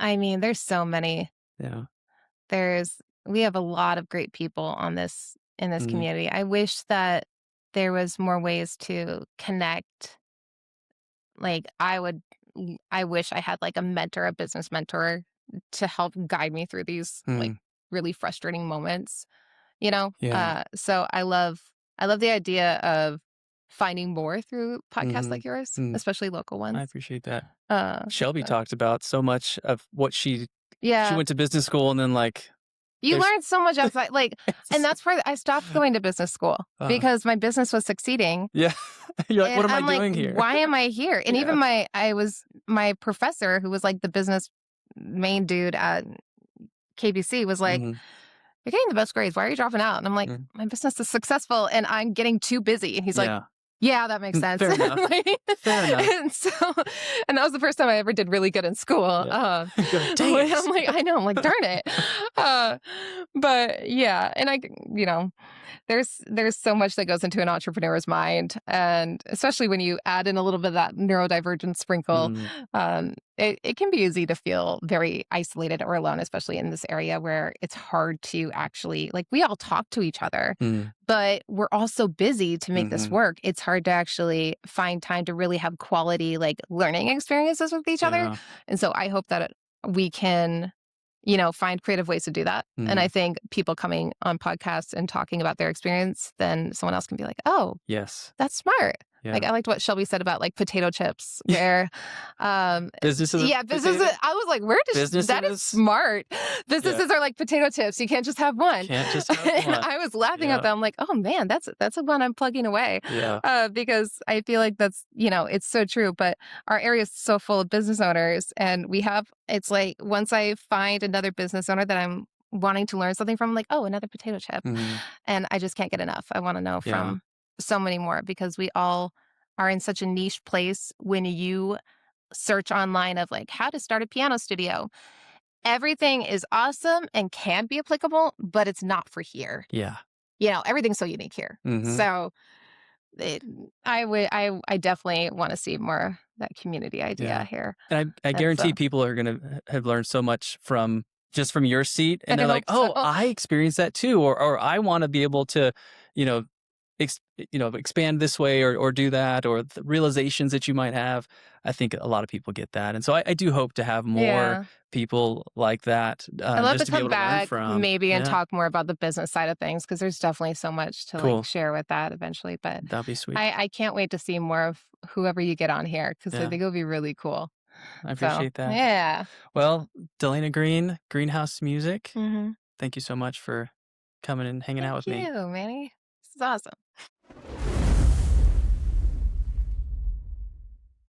mean, there's so many. Yeah. We have a lot of great people in this community. I wish that there was more ways to connect. Like I wish I had like a mentor, a business mentor to help guide me through these like really frustrating moments. Yeah. So I love the idea of finding more through podcasts like yours, especially local ones. I appreciate that. Shelby talked about so much of what she went to business school and then you learn so much outside, and that's why I stopped going to business school because my business was succeeding. Yeah. You're like, what am I doing here? Why am I here? And even my professor, who was like the business main dude at KBC, was like, you're getting the best grades. Why are you dropping out? And I'm like, my business is successful and I'm getting too busy. And he's like, yeah, that makes sense. Fair enough. Fair enough. And that was the first time I ever did really good in school. Yeah. Dang it. I'm like, I know. I'm like, darn it. But yeah, and there's so much that goes into an entrepreneur's mind, and especially when you add in a little bit of that neurodivergent sprinkle, it can be easy to feel very isolated or alone, especially in this area where it's hard to actually, we all talk to each other, but we're all so busy to make this work. It's hard to actually find time to really have quality, learning experiences with each other. And so I hope that we can find creative ways to do that. And I think people coming on podcasts and talking about their experience, then someone else can be like, oh, yes, that's smart. Yeah. I liked what Shelby said about potato chips, where businesses. Yeah, businesses. I was like, where does that is smart. Businesses are like potato chips. You can't just have one. Can't just have one. And I was laughing at them. I'm like, oh man, that's a one I'm plugging away. Yeah. Because I feel like that's it's so true. But our area is so full of business owners, and it's like once I find another business owner that I'm wanting to learn something from, I'm like, oh, another potato chip, and I just can't get enough. I want to know from so many more, because we all are in such a niche place. When you search online of how to start a piano studio, everything is awesome and can be applicable, but it's not for here. Yeah. Everything's so unique here. So I definitely want to see more that community idea here. And I guarantee people are going to have learned so much from your seat, and they're like, oh, I experienced that too, or I want to be able to, expand this way or do that, or the realizations that you might have. I think a lot of people get that. And so I do hope to have more people like that. I'd love just to be come able back to learn from. maybe and talk more about the business side of things, because there's definitely so much to share with that eventually. But that'd be sweet. I can't wait to see more of whoever you get on here, because I think it'll be really cool. I appreciate that. Yeah. Well, Delana Green, Greenhouse Music, thank you so much for coming and hanging out with me. Thank you, Manny. This is awesome.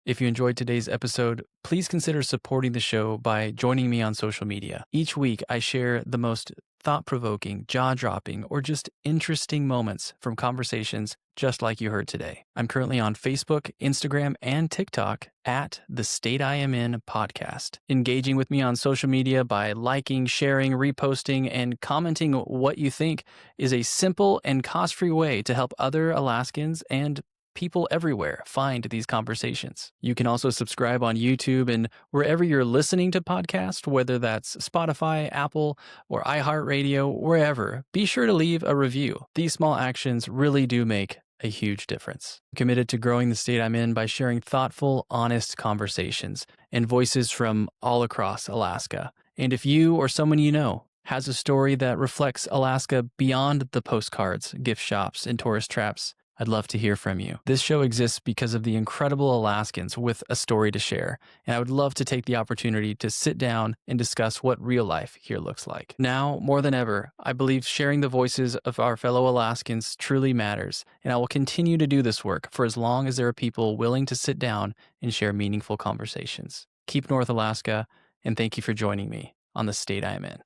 If you enjoyed today's episode, please consider supporting the show by joining me on social media. Each week, I share the most thought-provoking, jaw-dropping, or just interesting moments from conversations just like you heard today. I'm currently on Facebook, Instagram, and TikTok at The State I Am In Podcast. Engaging with me on social media by liking, sharing, reposting, and commenting what you think is a simple and cost-free way to help other Alaskans and people everywhere find these conversations. You can also subscribe on YouTube and wherever you're listening to podcasts, whether that's Spotify, Apple, or iHeartRadio, wherever. Be sure to leave a review. These small actions really do make a huge difference. I'm committed to growing the state I'm in by sharing thoughtful, honest conversations and voices from all across Alaska. And if you or someone you know has a story that reflects Alaska beyond the postcards, gift shops, and tourist traps, I'd love to hear from you. This show exists because of the incredible Alaskans with a story to share, and I would love to take the opportunity to sit down and discuss what real life here looks like. Now, more than ever, I believe sharing the voices of our fellow Alaskans truly matters, and I will continue to do this work for as long as there are people willing to sit down and share meaningful conversations. Keep North Alaska, and thank you for joining me on The State I Am In.